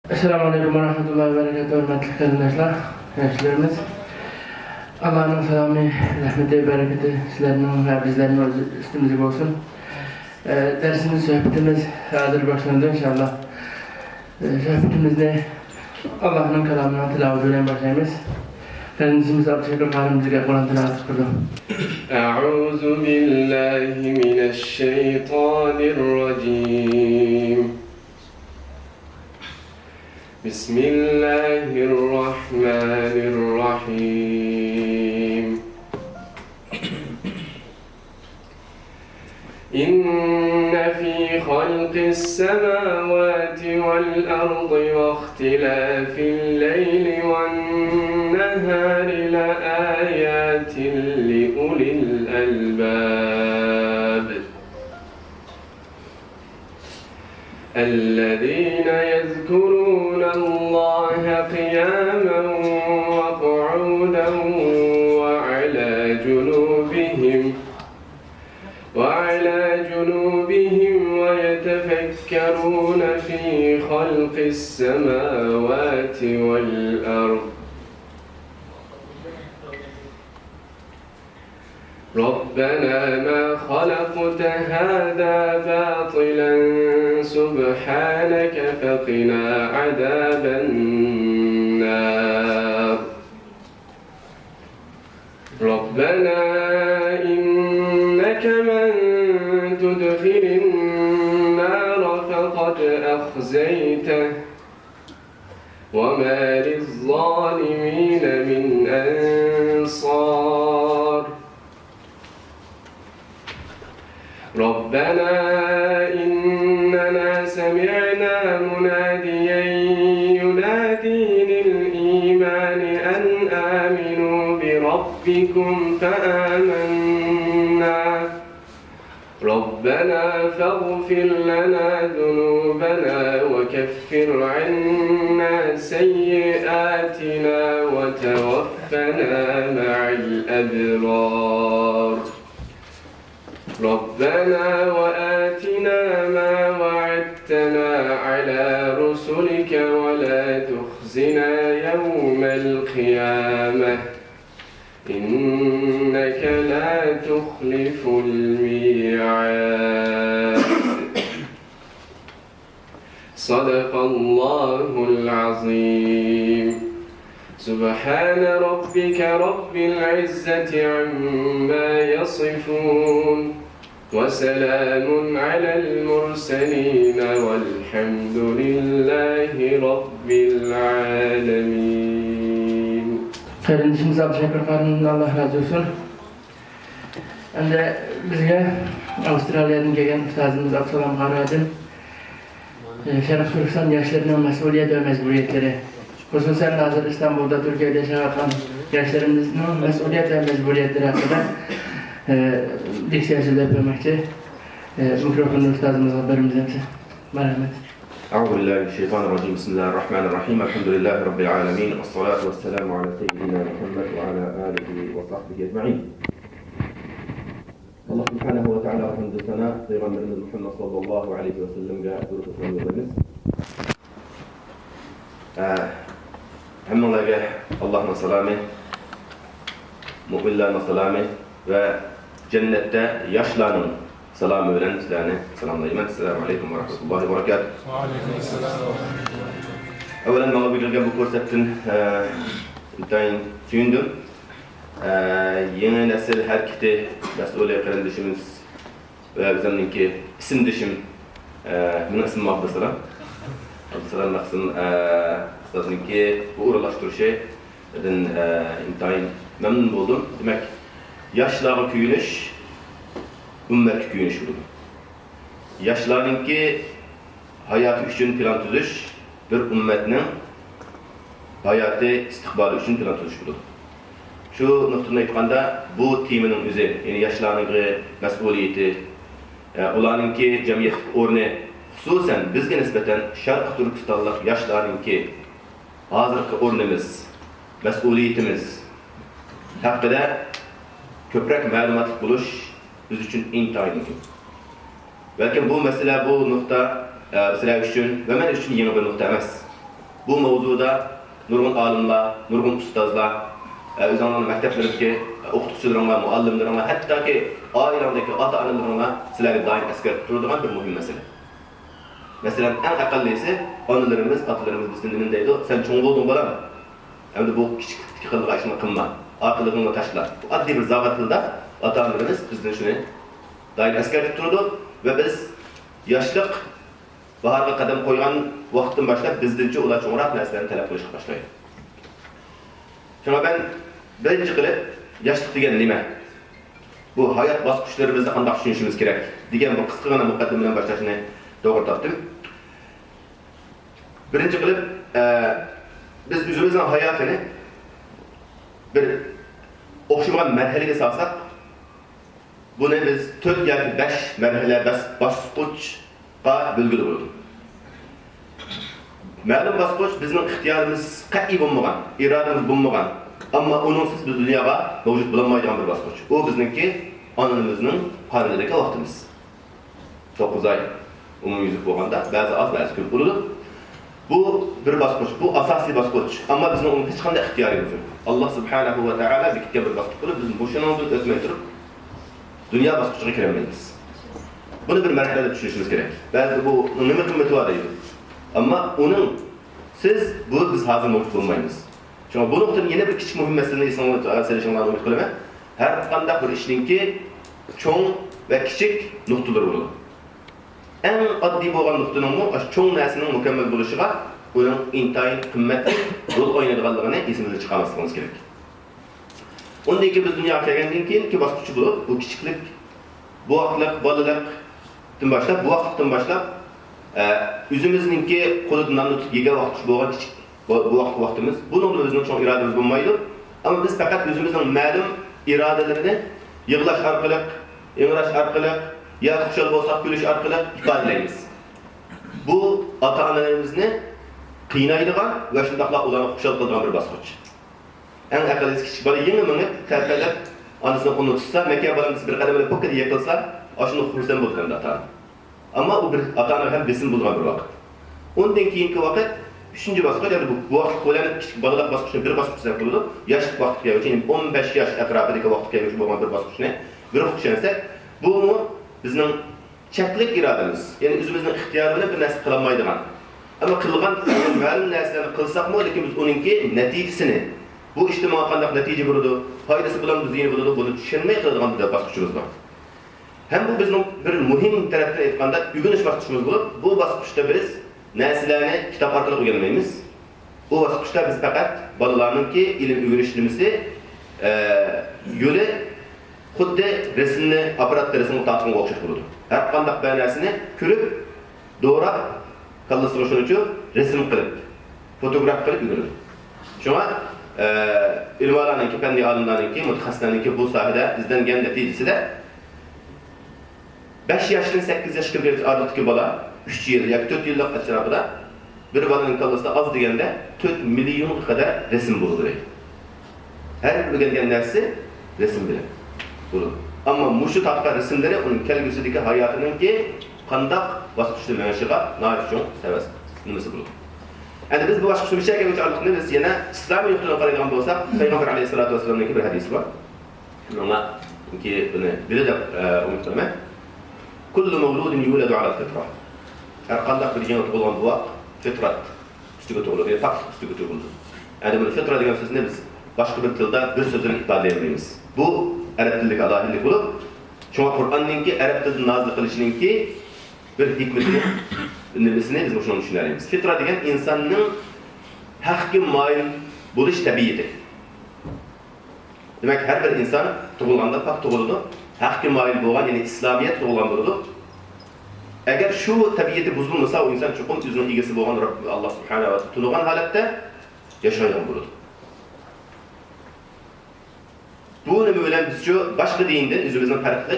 Esselamualeyküm ve rahmetullahi ve berekatuhu, hürmetli kardeşler, gençlerimiz. Allah'ın selamı, rahmeti, bereketi sizlerin ve bizlerin üstümüzde olsun. Dersimiz, sohbetimiz hazır başlandı inşallah. Sohbetimizde Allah'ın kelamına tilavetüyle başlayımız. Kardeşimiz Abdülhamid Hanım'ızı Kur'an tilavet kurdu. Euzu billahi mineşşeytanirracim. Bismillahirrahmanirrahim. İnne fî halqis semâvâti vel ardı ve ihtilâfil leyli ven nehâri leâyâtin liulil albâb. الذين يذكرون الله قياما وقعودا وعلى جنوبهم ويتفكرون في خلق السماوات والأرض ربنا ما خلقت هذا باطلا سبحانك فقنا عذاب النار ربنا إنك من تدخل النار فقد أخزيته وما للظالمين من أنصار ربنا إننا سمعنا مناديا ينادي للإيمان أن آمنوا بربكم فآمنا ربنا فاغفر لنا ذنوبنا وكفر عنا سيئاتنا وتوفنا مع الأبرار ربنا وآتنا ما وعدتنا على رسلك ولا تخزنا يوم القيامة إنك لا تخلف الميعاد صدق الله العظيم سبحان ربك رب العزة عما يصفون وسلام على المرسلين والحمد لله رب العالمين. Kardeşimiz Abdülhamid Hanım'ın Allah razı olsun. Hem de bizge Avustralya'dan gelen ustazımız Abdülhamid Hanım'ın Şerif Türkistan yaşlarının mesuliyet ve mecburiyetleri, hususen hazır İstanbul'da, Türkiye'de yaşayan gençlerimizin mesuliyet ve mecburiyetleri hakkında diksiyasıyla yapılmakçı. Mikrofonu ustazımıza haberimize merhamet. أعوذ بالله من الشيطان الرجيم بسم الله الرحمن الرحيم الحمد لله رب العالمين والصلاة والسلام على سيدنا محمد وعلى آله وصحبه أجمعين. Allah Subhanahu ve Teala hamdü sana Peygamberimiz Muhammed sallallahu aleyhi ve sellem'e durup sunduğumuz. Hamdülillah Allah'ın selamı, müminlerin selamı ve cennette yaşlanan selamı veren sizlerine selamlayayım. Esselamu aleyküm ve rahmetullahi ve berekatuhu. Evvelen bana bildirgen bu konsertin intayın süyündüm. Yeni nesil hareketi mesuliyet kardeşimiz ve bizimki isim dişim bunun ismi Abdüsalam. Abdüsalam naqsın sizninki bu uğraştırışı dedin intayın memnun buldum. Demek yaşlara küyünüş ümmet küyünüş buldu. Yaşlarınki hayatı üçün plan tüzüş bir ümmetinin hayatı istikbali üçün plan tüzüş buldu. Şu noktada aytganda bu temanın özü, yani yaşlarınki mesuliyeti, ularınki cemiyet ornu, hususen bizge nispeten Şarkı Türkistanlık yaşlarınki hazırki ornumuz, mesuliyetimiz hakkında köprek malumat buluş biz için intayın mühim. Belki bu mesele, bu nokta sizler üçün ve men üçün yeni bir nokta emas. bu mavzuda nurgun alimlar, nurgun ustazlar, özünün məktəblərdəki oxutucularına, muallimlərə, hətta ki ailəmdəki ata-analarına sizləri daim əskər tutulduğan bir mühim məsələ. Məsələn, ən əqəllisi analarımız, atalarımız bizdən dinindəydi. Sən çoğun oldun balam. Hem de bu kiçik kıldığı aşını kılma, arkalıkını taşla. Bu adli bir zavatılda ata-analarımız bizden şunu daim əskər tutuldu ve biz yaşlıq baharga kadem koygan vaxtdan başlap bizdince ular çoğunraq nəslərini tələb qilishqa başlaydı. Şuna ben birinci qilib yaşlıq degen nima? Bu hayat basqıçlarımızda qandaq düşünüşümüz kerak degen bu qısqa gana muqaddimeden başlashni doğru tapdım. Birinci qilib biz özümüzün hayatını bir oxşamagan mərhələyə salsaq, bunu biz 4 yoki 5 mərhələ basqıçqa bölgülü bo'ladi. Ma'lum basqıç bizning ixtiyorimiz qat'iy bo'lmagan, irodamiz bo'lmagan, ammo uningsiz biz dunyoga mavjud bo'lmaydigan bir basqıç. O bizningki onamizning qornidagi vaqtimiz. 9 oy umumyüzlük bo'lganda, ba'zi az, ba'zi ko'p bo'ladi. Bu bir basqıç, bu asosiy basqıç. Ammo bizning unga hech qanday ixtiyorimiz yo'q. Alloh subhanahu va taolo bekitgan bir basqıç qilib, biz bo'shanoqdan o'tmay turib dunyo basqıchiga kiramaymiz. Bunu bir mərhələdə düşünüşümüz gerek. Bəzi bu nima qımmeti var deydi. Amma onun biz hazır mövcud olmayız. Çünkü bu noktanın yine bir küçük mühim meseleni insanlara selişanlarını ümit kılama. Her qandaq bir işninki çoğ ve küçük noktalar olur. En addi bo'lgan noktanın bu çoğ nəsinin mükemmel buluşuğa onun intayin kıymetli rol oynadığanlığını esimizde çıkarmamız gerek. Ondan ki biz dünyaya gelgenden keyin ki basqıçı bulup bu küçüklük, bu aklık, balılık bu vaqtdan başlap üzümüzninki qo'lidan tutib yegan vaqt bo'lgan kichik bu vaqtimiz. Bunun o'zining cho'ng irodamiz bo'lmaydi. Ammo biz faqat o'zimizning ma'lum irodalarini yig'lash orqali, ingrash orqali, ya xushal bo'lsak kulish orqali ifodalaymiz. Bu ota-onalarimizni qiynaydigan va shundaqla ularni xushal qiladigan bir bosqich. Eng aqlli kichik bola yangi minib, tarqalib, onasini qo'lini tutsa, makka bolamiz bir qadam olib pokkada yiqilsa, aşını xursand bo'lgan ata. Ammo u bir ata-ona ham besim bo'lgan bir vaqt. Ondan keyingi vaqt 3-chi bosqich, ya'ni bu vaqt qo'lanib kichik bolalar bosqichini bir bosqichdan bo'ladi. Yoshlik vaqtga, ya'ni 15 yosh atrofidagi vaqtga bo'lgan bir bosqichni bir o'qishsak, bu bizning cheklik irodamiz, ya'ni o'zimizning ixtiyori bilan bir narsa qila olmaydigan. Ammo qilgan ma'lum narsalarni qilsaqmi, lekin biz uningki natijasini, bu ijtimoiy qanday natija bo'ladi, foydasi bilan bizga bo'ladi, buni tushunmay qiladigan bir bosqichimiz bor. Hem bu bizim bir muhim taraftan aytganda ügünüş basqıçımız bulup, bu basqıçta biz narsalarni kitap orqali o'rganmaymiz. Bu basqıçta biz faqat bolalarninki ilm ügünüşimizni yo'li xuddi resimni apparatda resim tortganga o'xshash bo'ladi. Har qanday bir narsani ko'rib, doğrab, kallasiga shuncha resim qilib, fotograf qilib o'rganadi. Shunga ilmlarninki, fanniy olimlarninki, mutaxassislarninki bu sohada izlangan natijasida 5 yaşdan 8 yaşga aralığındaki bola 3 yıl yoki 4 yillik atrofida bir bolaning kallasida az deganda 4 milyon kadar resim bo'ladi. Her bir o'rgangan narsa resim bilan bo'ladi. Ammo mushu tatqa resimlari uning kelgusidagi hayotininki qandaq bosqichda menishiga noyibjon sabab nimasi bo'ladi. Endi biz bu bosqichni bir shakilga o'tib biz yana islomiy nuqtadan qaraydigan bo'lsak, Payg'ambar alayhisolatu vasallamning bir hadisi bor. Mana ki buni bilib umid qilaman. Kullu mevludin yuladu ala fitra. Her qandaq bir yana tug'ilgan bu fitrat ustiga tug'iladi, faqat ustiga tug'iladi. Yani bu fitra degan so'zni biz boshqa bir tilda bir so'z bilan ifodalayolmaymiz. Bu arab tilidagi alohidlik bo'lib, shunga Qur'onninki arab tilida nozil qilishininki bir hikmatini nimasini biz shuni tushunamiz. Fitra degan insonning haqqa moyil bo'lish tabiati. Demek her bir insan tug'ilganda faqat tug'iladi. Haqqa moyil bo'lgan, ya'ni islomiyat tug'ilgan bo'ladi. Agar shu tabiati buzilmasa, o inson chuqur o'zining egasi bo'lgan Alloh subhanahu va taolo tug'ilgan holatda yashaydigan bo'ladi. Bu nima bilan biz shu boshqa dindan o'zimizning farqli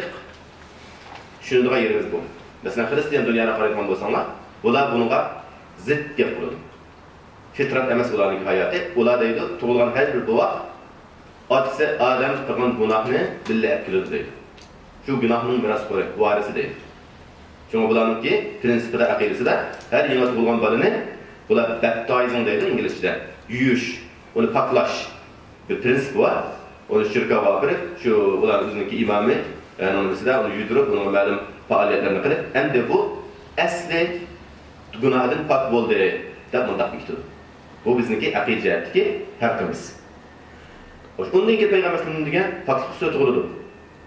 tushunadigan yerimiz bu. Masalan, xristian dunyoga qaraydigan bo'lsanglar, ular bunga zid deb bo'ladi. Fitrat emas ularning hayoti, ular deydi, tug'ilgan har bir bola otasi Adam qilgan gunohni billa qiladi deydi. Şu günahının mirasxo'ri, varisi deydi. Çünkü bularninki prinsipida, aqidasida har yangi tug'ilgan bolani Bular baptizing deydi İngilizce'de. Yuyuş, onu paklaş bir prensip var. Onu şirka bakırıp, şu bular bizimki imamı, yani onu mesela onu yuydurup, onun məlum faaliyetlerini kılıp, hem de bu asli günahdan pak boldu da mundaq biktir. Bu bizimki aqid jihatdagi haqqimiz. Ondan keyin Peygamber sallallahu degan paklik söz bo'ladi.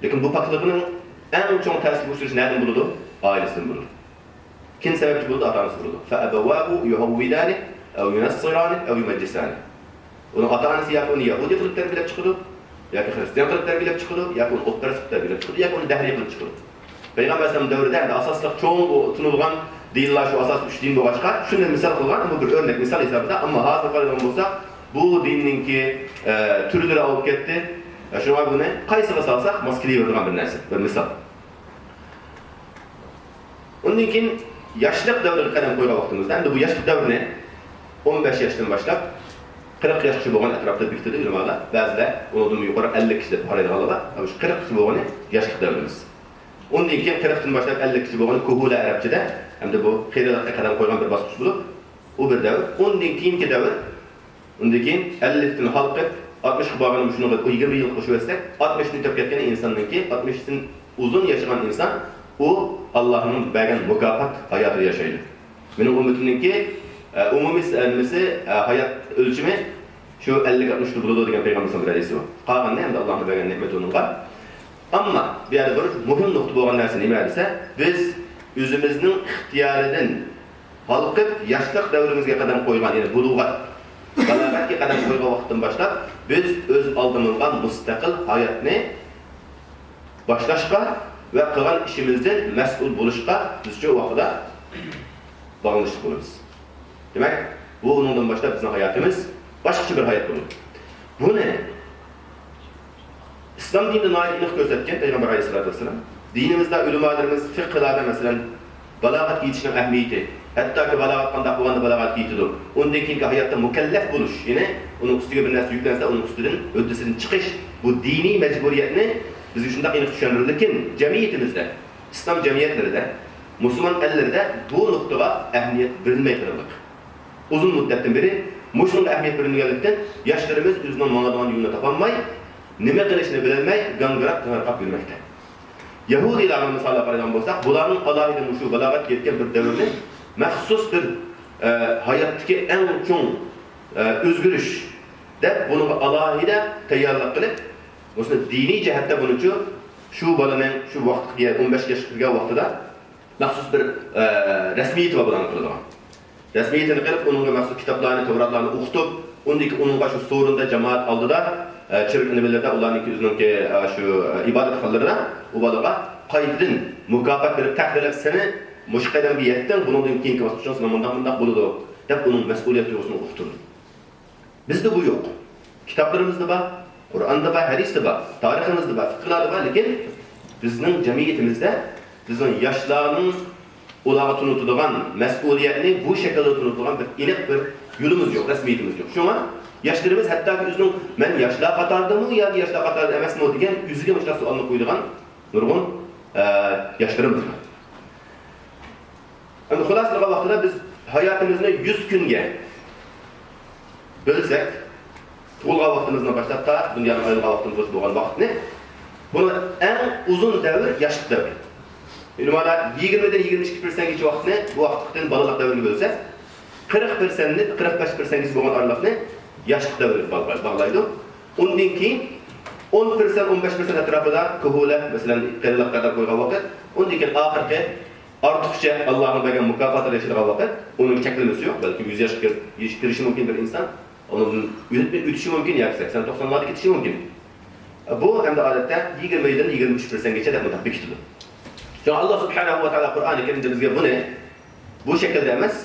Lekin bu paklikning eng cho'ng ta'sir ko'rsatishi nereden bo'ladi? Ailesidan bo'ladi. Kim sebepçi bo'ladi? Ata-onasi bo'ladi. Fa abawahu yuhawwidani aw yunassirani aw yumajjisani. Onun ata-onasi yoki uni Yahudi qilib tarbiyalab chiqadi, yoki Xristiyan qilib tarbiyalab chiqadi, yoki uni otparast qilib tarbiyalab chiqadi, yoki uni dahriy qilib chiqadi. Peygamber sallallahu davrida endi asosliq cho'ng tunilgan dinlar şu asas 3 din bo'lg'achqa, shuni misol qilgan, bu bir o'rnak misol hisobida, ammo hozir qaraydigan bo'lsak, bu dinninki turlari olib ketdi. Shunga buni qaysiga solsak, mosklayveradigan bir narsa, bir misol. Undan keyin yoshlik davriga qadam qo'ygan vaqtimizda, endi bu yoshlik davrini 15 yoshdan boshlab 40 yoshgacha bo'lgan atrofda bekitdi ulamolar. Ba'zilar undan yuqori 50 kishi deb qaraydiganlar, shu 40 kishi bo'lgani yoshlik davrimiz. Ondan keyin 40 dan boshlab 50 kishi bo'lgani kuhula arabchada, hamda bu xiyratga qadam qo'ygan bir bosqich bo'lib, u bir davr. Ondan keyingi davr, undan keyin 50 dan halqib 60 ga borgan shuni 20 yil qo'shib o'tsak, 60 ni o'tib ketgan insonningki 60 dan uzun yashagan inson, u Allah'ın bergan mukofot hayotida yashaydi. Mening umidimki umumiy hayot o'lchami shu 50-60 bo'ladi degan payg'ambar sallallohu alayhi vasallam. Qolganda endi Allohning bergan ne'mati uning bor. Ammo bu yerda bir muhim nuqta bo'lgan narsa nima desa, biz o'zimizning ixtiyoridan halqib yoshlik davrimizga qadam qo'ygan, ya'ni bulug'at, balog'atga qadam qo'ygan vaqtdan boshlab biz o'z oldimizga mustaqil hayotni boshlashga ve qilgan ishimizdan mas'ul bo'lishga biz shu vaqtda bog'lanishib bo'lamiz. Demak, bu undan boshlab bizning hayotimiz boshqacha bir hayot bo'ladi. Buni İslam dinida aniq ko'rsatgan Payg'ambar alayhisolatu vasallam, dinimizda ulamolarimiz fiqhlarda masalan balog'at yetishning ahamiyati, hattoki balog'at qanday bo'lganda balog'at yetadi. Undan keyingi hayotda mukallaf bo'lish, ya'ni uning ustiga bir narsa yuklansa, uning ustidan o'ddasidan chiqish, bu diniy majburiyatni bizga shunday aniq tushuntirildi. Lekin jamiyatimizda, islom jamiyatlarida, musulmon ellərdə bu nuqtaga ahamiyat berilmay qoldi. Uzun muddatdan beri mushunga ahamiyat berilganlikdan yoshlarimiz o'zining ma'nodan yo'lini topolmay, nima qilishni bilmay, gangirab tarqab yurmoqda. Yahudilarga misol qaragan bo'lsak, bularning alohida mushu balog'at yetgan bir davrni maxsus bir hayotdagi eng cho'ng o'zgarish deb buni alohida tayyorlab qilib, o'sha diniy jihatda buningchi shu bolaning shu vaqtga 15 yoshga kirgan vaqtida maxsus bir rasmiyat va bilan qiladigan. Rasmiyatini qilib, uningga maxsus kitoblarni, Tavratlarni o'qitib, undagi uningga shu so'rinda jamoat oldida chirkni bildirdi, ularning o'zininki shu ibodat qildirdi. U bolaga qaytadan mukofot berib taqdirlab seni mushqadan bir yetdin, bundan keyingi vaqt uchun bunday bo'ladi deb uning mas'uliyat tuyg'usini o'qitirdi. Bizda bu yo'q. Kitoblarimizda bor, Qur'onda bor, hadisda bor, tariximizda bor, fiqhlarda bor, lekin bizning jamiyatimizda bizning yoshlarning ularga tunutadigan mas'uliyatni bu shaklda tunutadigan bir aniq bir yo'limiz yo'q, rasmiyatimiz yo'q. Shunga yoshlarimiz hattoki o'zining men yoshlar qatoridami yoki yoshlar qatorida emasmi degan o'ziga mushta savolni qo'yadigan nurg'un yoshlarimiz bor. Endi xulosasiga vaqtida biz hayotimizni 100 kunga bo'lsak, tug'ilgan vaqtimizdan boshlab ta dunyoga ayrilgan vaqtimiz bo'lgan vaqtni buni eng uzun davr yoshlik davri. Ulamolar 20 dan 22% vaqtni bu vaqtdan bolalar davriga bo'lsa, 40%ni 45% bo'lgan aralıqni yoshlik davriga bog'laydi. Undan keyin 10% 15% atrofida kuhula, masalan, qilliq qadar qo'ygan vaqt, undan keyin oxirgi ortiqcha Allohning bergan mukofotlar yashirilgan vaqt, uning cheklanmasi yo'q. Balki 100 yoshga kirishi mumkin bir inson, onun o'tishi mumkin yoki 80-90larda ketishi mumkin. Bu hamda odatda 20 dan 23%gacha deb bekitdi. Çünkü Allah subhanahu wa ta'ala Kur'an-ı Kerim'de bizge bunu bu şekilde emas,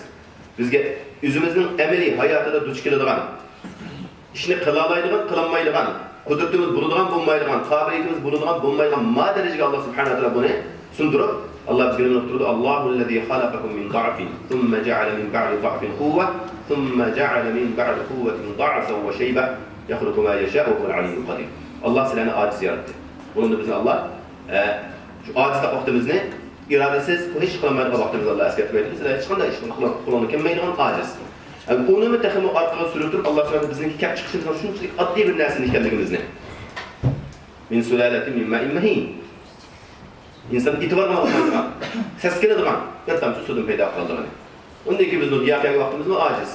bizge özümüzün emeli hayatında duç keladigan, işini kılalaydigan, kılanmaydigan, kudretimiz bulunadigan, bulmaydigan, kabiliyetimiz bulunadigan, bulmaydigan ma derecege Allah subhanahu wa ta'ala bunu sundurup, Allah bizge nokturdu. Allahu'llezî halakakum min da'fin, thumma ja'ale min ba'di da'fin kuvve, thumma ja'ale min ba'di kuvvetin da'fen ve şeybe, yahluku ma yeşâ'u vel aliyyul kadir. Allah silahını aciz yarattı. Bunun da bize Allah şu aciz vaktimizni iradesiz hiç kılmaydigan vaktimiz Allah eskertip aytdi. Siz hech qanday ish qilolmaydigan aciz. Onu mu texmi arkaga sürüp Allah Subhanahu bizniki kep çıkışımızdan şunchalik addiy bir narsani ekanligimizni. Min sulalatin min ma'in mahin. İnsan itibar olmaydigan, seskinadigan bir tamchi suvdan paydo qilganligini. Undan keyin bizning yaqingi vaqtimiz aciz.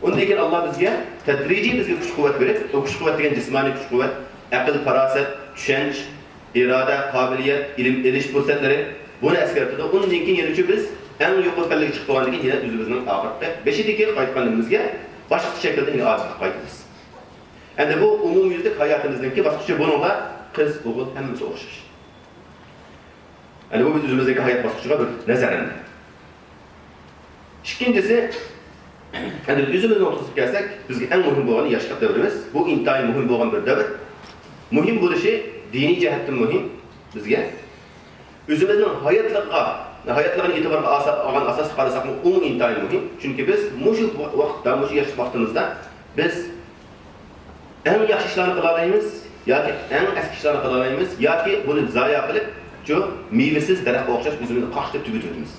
Undan keyin Allah bizga tadrijiy bizga kuch-quvvat berib, o kuch-quvvat degan jismoniy kuch-quvvat, aql, farosat, tushunch, iroda, qobiliyat, ilm elish fursatları buni eskartadi. Undan keyin yana biz eng yuqori pallaga chiqib qolgandan keyin yana o'zimizning oxiratda beshidagi qaytganimizga boshqa shaklda yana ojizlik qaytamiz. Endi bu umumyuzlik hayotimizdagi bosqichi bunga qiz, o'g'il hammasi o'xshash. Yani bu biz özümüzdeki hayat basıncına bir nazarında. İkincisi, yani özümüzün ortasına gelsek, bizge en mühim olan yaşlık devrimiz. Bu intihai mühim olan bir devir. Mühim bu şey, dini cihetten mühim bizge. Özümüzün hayatlarına itibarı alan asas qarasak umum intihai mühim. Çünkü biz muşu vakitte, muşu yaşlı vaktimizde biz en yaxshi ishlarni qila olamiz yoki en eski ishlarni qila olamiz yoki buni zoya qilib şu meyvesiz daraxtga o'xshash o'zimizni qaqshib tugatamiz.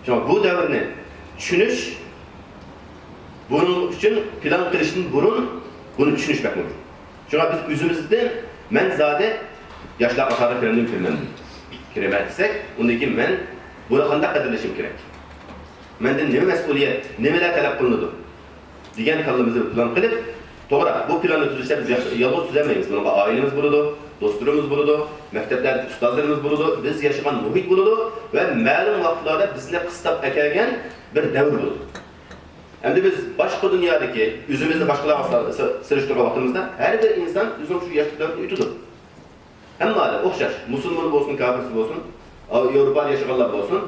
Şuna bu davrni tushunish, buning uchun plan qilishdan burun buni tushunish kerak. Şuna biz o'zimizdan men zade yoshlar qatori kirmandim. Kiraman desak, undan keyin men buni qanday qadrlashim kerak? Mendan nima mas'uliyat, nimalar talab qilinadi? degan kallamizni plan qilib, to'g'ri, bu planni tuzishda biz yolg'iz tuzamaymiz. Bunga oilamiz bo'ladi, do'stlarimiz bo'ladi, maktablarda ustozlarimiz bo'ladi, biz yashagan muhit bo'ladi va ma'lum vaqtlarda bizni qistab akalgan bir davr bo'ladi. Endi biz boshqa dunyodagi o'zimizni boshqalarga sirishtirgan vaqtimizda har bir inson o'zining shu yoshlik davrini o'tadi. Hammalar o'xshash, musulmon bo'lsin, kofir bo'lsin, Yevropada yashaganlar bo'lsin,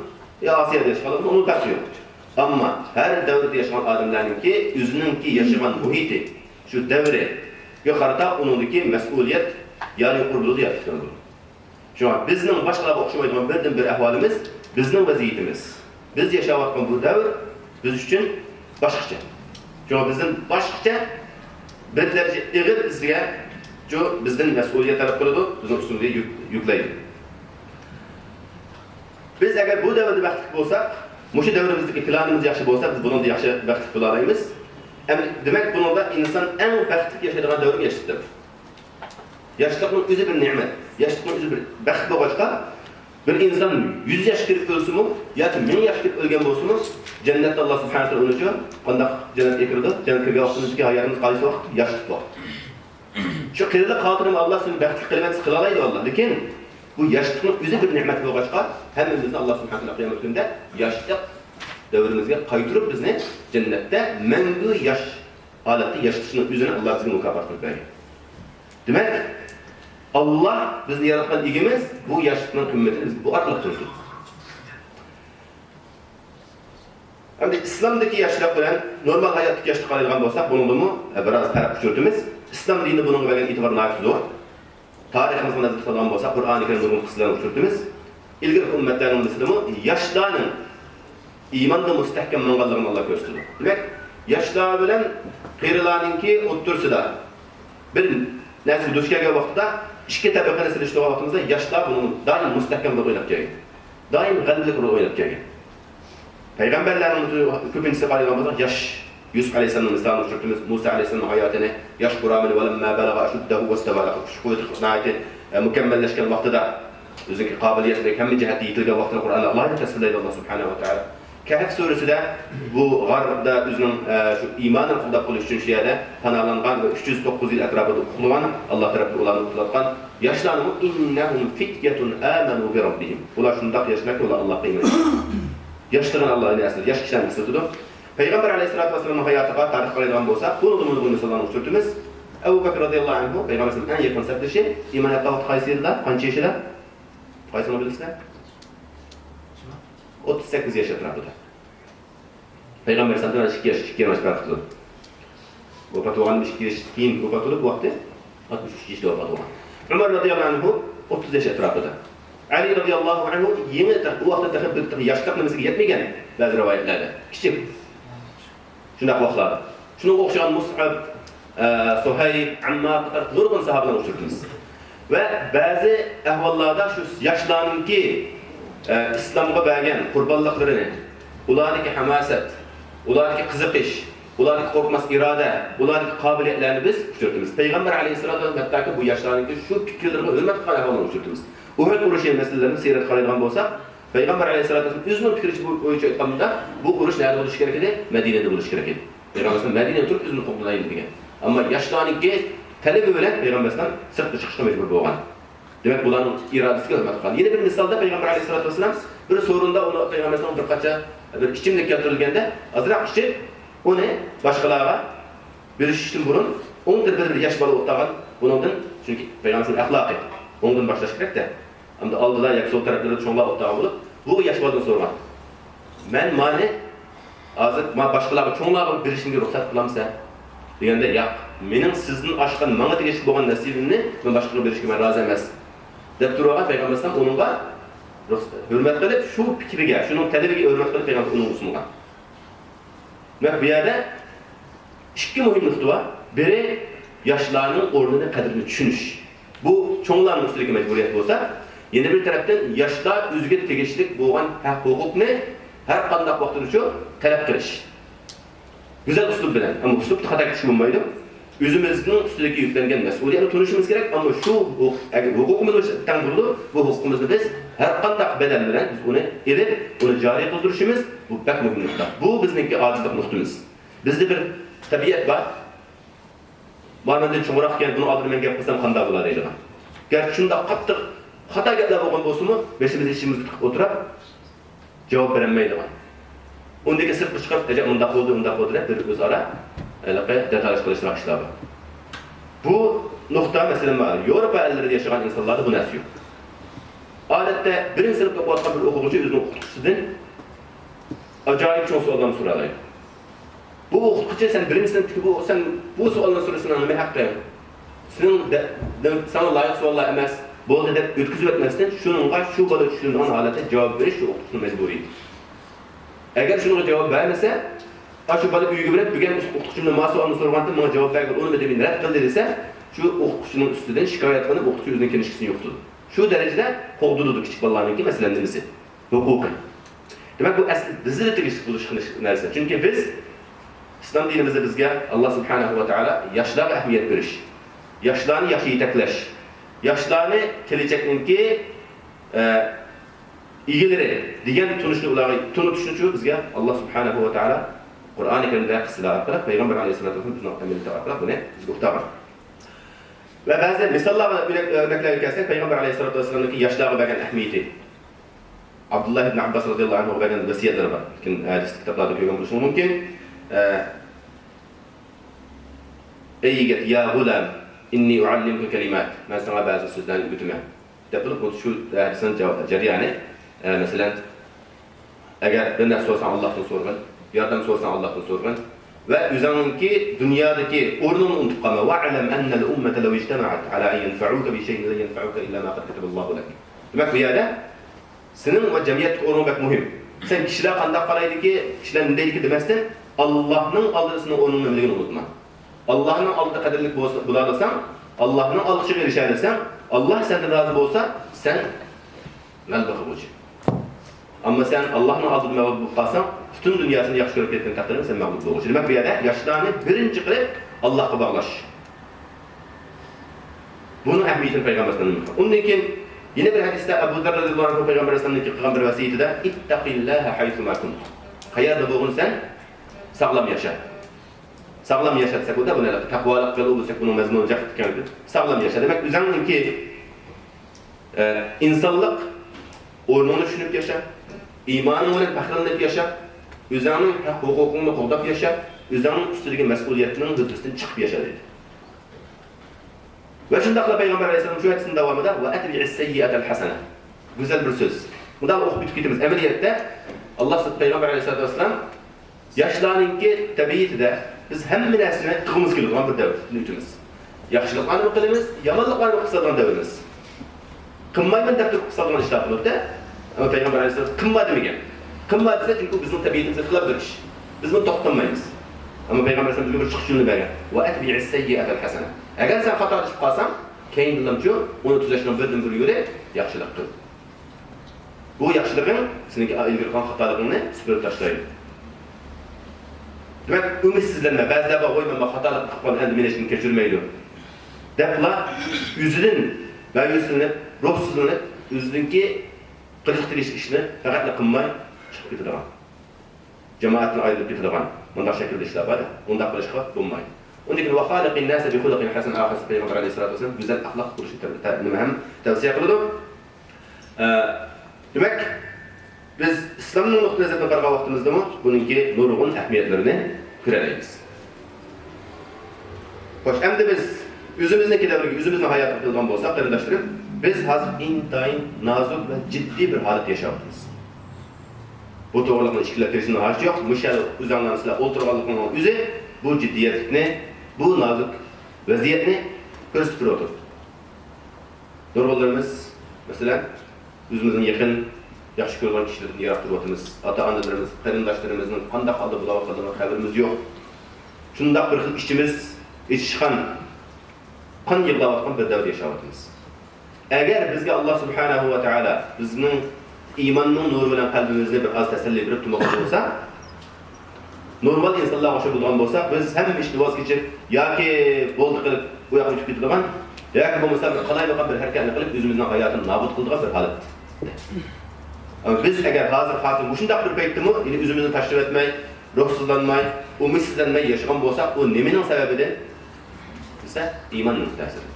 yo Osiyada yashaganlar bo'lsin, uning farqi yo'q. Ammo har davrda yashagan odamlarningki o'zininki yashagan muhiti, shu davri ga qarata uningdagi mas'uliyat yani qurbuligi yetishgan bo'ladi. Shunga bizning boshqalarga o'xshamaydigan birdan bir ahvolimiz, bizning vaziyatimiz. Biz yashayotgan bu davr biz uchun boshqacha. Shunga bizning boshqacha bir daraja ig'ir bizga bizdan mas'uliyat talab qiladi, bizning ustimizga yuklaydi. Biz agar bu davrda baxtli bo'lsak, mushu davrimizdagi planimiz yaxshi bo'lsa, biz bundan yaxshi baxtli bo'la olamiz. Demak, bunda inson eng baxtli yashaydigan davrga yashaydi. Yaşlıkның özü bir nimet, yaşlıkның özü bir baxt bo'lg'achqa, bir inson 100 yosh kirib o'lsa-mu yoki 1000 yosh kirib o'lgan bo'lsa-mu, jannatda Alloh subhanahu va taolo uni uchun qanday jannatga kirdi? Jannatga kirgan vaqtimizga hayotimiz qaysi vaqt? Yoshlik vaqt. Shu qildi xotirim Alloh seni baxtli qilib qila oladi Alloh. Lekin bu yoshlikning o'zi bir ne'mat bo'lg'achqa, hammamizni Alloh subhanahu va taolo qiyomat kunida yoshlik davrimizga qaytirib bizni jannatda mangu yosh holatda yashashning o'zini Alloh bizga mukofot qilib beradi. Demek Allah bizni yaratgan egimiz bu yaşlıkның kıymetini biz bu arqali turdu. Endi İslamdaki yaşlık bilen normal hayatdaki yaşlık qaraydigan bo'lsak, buningda mu biraz farq ko'rsatamiz. İslam dini buningga bergan e'tibor naqs zo'r. Tariximizga nazar solgan bo'lsak, Qur'oni Karimning qissalarni ko'rsatamiz. Ilgari ummatlarning mislimi yaşlarning iymonda mustahkam bo'lganligini Alloh ko'rsatdi. Demak, yaşlar bilan qiyrilarningki o'ttirsida bir nasıl duş kelgan vaqtda ikki tabaqani silishtirgan vaqtimizda yoshlar buni doim mustahkamlik o'ylab kelgan. Doim g'alabalik o'ylab kelgan. Payg'ambarlarning ko'pincha qaraydigan bo'lsak, yosh Yusuf alayhisalomning misolini tushiramiz, Musa alayhisalomning hayotini, yosh Qur'onni va lamma balagha ashuddahu wastavala quwwati mukammallashgan vaqtida o'zining qobiliyatiga hamma jihatda yetilgan vaqtida Qur'onni Alloh tasvirlaydi Alloh subhanahu va taolo. Kahf surasida bu g'arbda o'zining shu iymonini qo'llab qolish uchun shiyada panohlangan va 309 yil atrofida uxlagan, Alloh tomonidan ularni uxlatgan yoshlarning innahum fityatun amanu bi robbihim. Ular shunday yoshlar ki ular Allohga iymon etdi. Yoshlarni Allohning asli, yosh kishilarni ko'rsatdi. Payg'ambar alayhisolatu vasallamning hayotiga tarix qaraydigan bo'lsak, buni misollarni ko'rsatamiz. Abu Bakr radhiyallohu anhu payg'ambarning eng yaqin sabdishi iymon etgan qaysi yilda, qancha yoshida? Qaysini bilasizlar? 38 yaş atrofida. Payg'ambar sallallohu alayhi vasallam 2 yosh farq qildi. Vafot bo'lgan 2 yosh keyin vafot bo'lib vaqti 63 yoshda vafot bo'lgan. Umar radhiyallohu anhu 30 yaş atrofida. Ali radhiyallohu anhu yeni bu vaqtda taxabbut yoshliqimizga yetmagan ba'zi rivoyatlarda. Kichik. Shunday vaqtlarda. Shunga o'xshagan Mus'ab, Suhayb, Ammar qator nurg'un sahobalarni uchirdik. Va ba'zi ahvollarda shu yoshlarningki İslam'a bergen kurbanlıklarını, ularındaki hamaset, ulardaki qiziqish, ulardaki korkmas irade, ulardaki kabiliyetlerini biz uçurtimiz. Peygamber aleyhissalatu vesselam ki bu yaşlarındaki şu fikirlerine hürmet kaynağı uçurtimiz. Uhud uruşı meselelerini seyret karaydıgan bolsak, Peygamber aleyhissalatu vesselam üzünün fikri bu boyunca aytganda bu uruş nerede oluş gerek edi? Medine'de oluş gerek edi. Peygamber Medine'de oturup üzünün koklayın degan. Ama yaşlarındaki talebi bilen Peygamber sırtı çıkışına mecbur bolgan. Demek buların iradesiga hürmet kılgan. Yine bir misalda Peygamber aleyhissalatu vesselam bir sorunda onu Peygamber'den bir kaça bir içimlik keltirilgende azrak içip onu başkalarına bir işten burun onun bir yaş balı otagan bunundan çünkü Peygamber'in ahlakı ondan başlaş gerek de ama aldılar yak sol tarafları çoğunluğa otagan bulup bu yaş balını sormak. Men mani azık ma başkalarına çoğunluğa bir işinge ruhsat kılamsa degende ya mening sizin aşkın bana tegişli bolgan nasibimni men başkalarına bir işinge razı emas. Dep turgan Peygamber'den onunla hürmet qilib şu fikriga, şunun talebiga hürmet qilib Peygamber onu sungan. Ve bu yerde iki mühim nokta var. Biri yaşlarının ornunu kadrini düşünüş. Bu çoğunların üstündeki mecburiyet olsa, yine bir taraftan yaşlar özgür tegişlik boğan hak hukukunu her kandak vaxtın üçün talep qilish. Güzel uslub bilen, ama uslub hata ketiş bulmaydı. Özümüzün üstündeki yüklengen mesuliyetini tunuşumuz gerek ama şu hukukumuz tan buldu, bu hukukumuzu biz her kandak bedel bilen biz onu edip, onu cari kıldırışımız bu pek mühim nokta. Bu bizdeki acizlik noktamız. Bizde bir tabiat var. Bana çoğurak bunu adını men gap qilsam qanday bo'ladi deydigan. Gerçi şunda qattiq xata gaplar bo'lgan bo'lsa-mu, beşimiz ishimizni o'tirib javob berolmaydigan. Ondaki sirtga chiqib, "Aja unda bo'ldi" deb bir o'zaro detaylash qilishlar ishlar bor. Bu nokta mesela var. Avrupa ellerinde yaşayan insanlarda bu narsa yok. Adette birinci sınıfta o'qiyotgan bir o'quvchi o'zining o'qituvchisidan ajoyib cho'ng savollarni so'radi. Bu o'qituvchi sen birinchi sinfdagi sen bu savolni so'rashingga nima haqqi yo'q? Sana loyiq savollar emas. Bo'ldi deb o'tkazib o'tmasdan shuningga shu bola tushungan holatda javob berish shu o'qituvchining majburiyati. Agar shunga javob bermasa, shu bola uyga borib, "Bugun o'qituvchimdan ma savolni so'raganda menga javob bergan, uni deb rad qildi" desa, shu o'qituvchining ustidan shikoyat qilib, o'qituvchi o'zining kelishkisini yo'qtadi. Şu derecede kovduludu küçük balalarınki meselendimizi, hukuku. Demek bu bizde de tegişlik buluşkun neresi. Çünkü biz, İslam dinimizde bizge Allah Subhanahu ve Teala yaşlara ehmiyet veriş. Yaşlarını yaşı yetekleş. Yaşlarını gelecekninki ilgileri, diyen tunuşunu bizge Allah Subhanahu ve Teala Kur'an-ı Kerim'de kısılar akılak, Peygamber Aleyhisselatü Vesselam'ın noktameli akılak bunu biz kurtarır. Ve bazı misallarla örnekler ülkesinde Peygamber Aleyhisselatü Vesselam'daki yaşlara bakan ehmiyeti. Abdullah ibn Abbas radıyallahu anh'a bakan vasiyetleri var. Hadis kitaplarda görüyorum buluşun mümkün. Ey yiğit, ya gulam, inni uallimku kelimat. Ben sana bazı sözlerini öğütüme. Yapılıp bu şu hadisin ceryanı. Mesela, eğer benden sorsan Allah'tan sorgan, yardım sorsan Allah'tan sorgan. Ve üzerinki dünyadaki ornunu unutup kalma. وَعْلَمْ أَنَّ الْأُمَّةَ لَوْ اجْتَمَعَتْ عَلَى أَنْ يَنْفَعُوكَ بِشَيْءٍ لَنْ يَنْفَعُوكَ إِلَّا مَا قَدْ كَتَبَ اللّٰهُ لَكَ. Demek bu yerde senin ve cemiyet ornu pek mühim. Sen kişiler kandak kalaydı ki, kişiler neydi ki demezsen, Allah'ın aldırısının ornunun ömrünü unutma. Allah'ın aldığı kaderlik bularsan, Allah'ın aldığı erişer edersen, Allah senden razı olsa, sen melbakı olacak. Ama sen Allah'ın aldığı mağlup kalsan, bütün dünyasını yaxşı görüp ettiğin takdirde sen mağlup olacak. Demek bu yerde yaşlarını birinci kılıp Allah'a bağlaş. Bunun ehemmiyetini Peygamber'den unutma. Onun için yine bir hadiste Ebu Zer radıyallahu anh Peygamber'den kılgan bir vasiyeti de İttaqillâhe haythumâ kunt. Hayırda boğun sen sağlam yaşa. Sağlam yaşatsak o da bu ne? Takvalık kılı olursak bunun mezmun olacak. Sağlam yaşa. Demek üzerinin ki insanlık ornunu düşünüp yaşa. İmanın olan pahlanıp yaşa. Üzerinin hukukunu koldap yaşa. Üzerinin üstündeki mesuliyetinin hıdrısından çıkıp yaşa dedi. Ve şundakla Peygamber Aleyhisselam şu hadisinin devamında وَاَتْبِعِ السَّيِّئَةَ الْحَسَنَةِ. Güzel bir söz. Bundan okup tüketimiz. Emeliyette Allah Peygamber Aleyhisselatü Vesselam yaşlarınki tabiiyeti de biz hem münasine tıkımız kılır bir devletimiz. Yaxşılıklarını mı kılımız, yamanlıklarını mı kısaldan devrimiz. Kımmayman dep turib kısaldan işler kılır da ama Peygamber Aleyhisselam kımma demegen. Kımma dese çünkü bizim tabiiyetimizi kılab bir iş. Biz bunu toxtamayız. Ama Peygamber Aleyhisselam bizga bir çıkışını bergan. وَاَتْبِعِ السَّيِّئَةَ الْحَسَنَةِ. Eğer sen hata düşüp kalsan, keyin bilimcu onu tüzleştiren birden bir yöre yaxşılıktır. Bu yaxşılığın seninki ilgili kalan hatalığını süpürüp taşlayın. Demek ümitsizlenme, bazıları var, oyma, hatalık kıpman, endi men eşini keçirmeydi. Depla, yüzünün, məyuslanıp, ruhsuzlanıp, özününki qılıqtırış işini faqat qılmay çıkıp gidiyorlar. Cemaatin ayrılıp gidiyorlar. Bundan şekilde işler var. Ondan qilishqa bo'lmaydi. Ondaki va xaliqin nas bi xuluqin hasan ahas Peygamber aleyhissalatu vesselam güzel ahlak qilish nima ham tavsiya qiladi. Demek biz İslam'ın nuqtai nazaridan qaragan vaqtimizda buningki nurg'un ahamiyatlarini ko'ramiz. Xo'sh, endi biz o'zimizniki davriga, o'zimizni hayotga qilgan bo'lsak, qarindoshlarım, biz hozir intayin nozuk va jiddiy bir holatda yashayapmiz. Bu to'g'riliqni ishkilab kirishning hojati yo'q. Mushal o'zinglarni sizlar o'ltirganlikning o'zi bu jiddiyatlikni, bu nozuk vaziyatni ko'rsatib turadi. Nurg'unlarimiz, masalan, o'zimizning yaqin yaxshi ko'rgan kishilarni yaratib ota-onalarimiz, qarindoshlarimizning qanday holda bo'layotganidan xabarimiz yo'q. Shunday bir xil ishimiz, ichishgan, qon yig'layotgan bir davrda yashayapmiz. Agar bizga Alloh subhanahu va taolo bizning iymonning nuri bilan qalbimizni bir oz tasalli berib turmoqchi bo'lsa, normal insonlarga o'xshab bo'lgan bo'lsak, biz hamma ishni voz kechib yoki bo'ldi qilib u yoqqa o'tib ketadigan, yoki bo'lmasa bir qalayliq bir harakatni qilib o'zimizning hayotini nobud qiladigan bir holat. Ama biz eğer hazır hatır bu şundaq bir paytdimi, yine özümüzni tashlab etmay, ruhsizlanmay, umitsizlanmay yaşagan bo'lsak, o nemening sababidir? Esa iymonning ta'siri.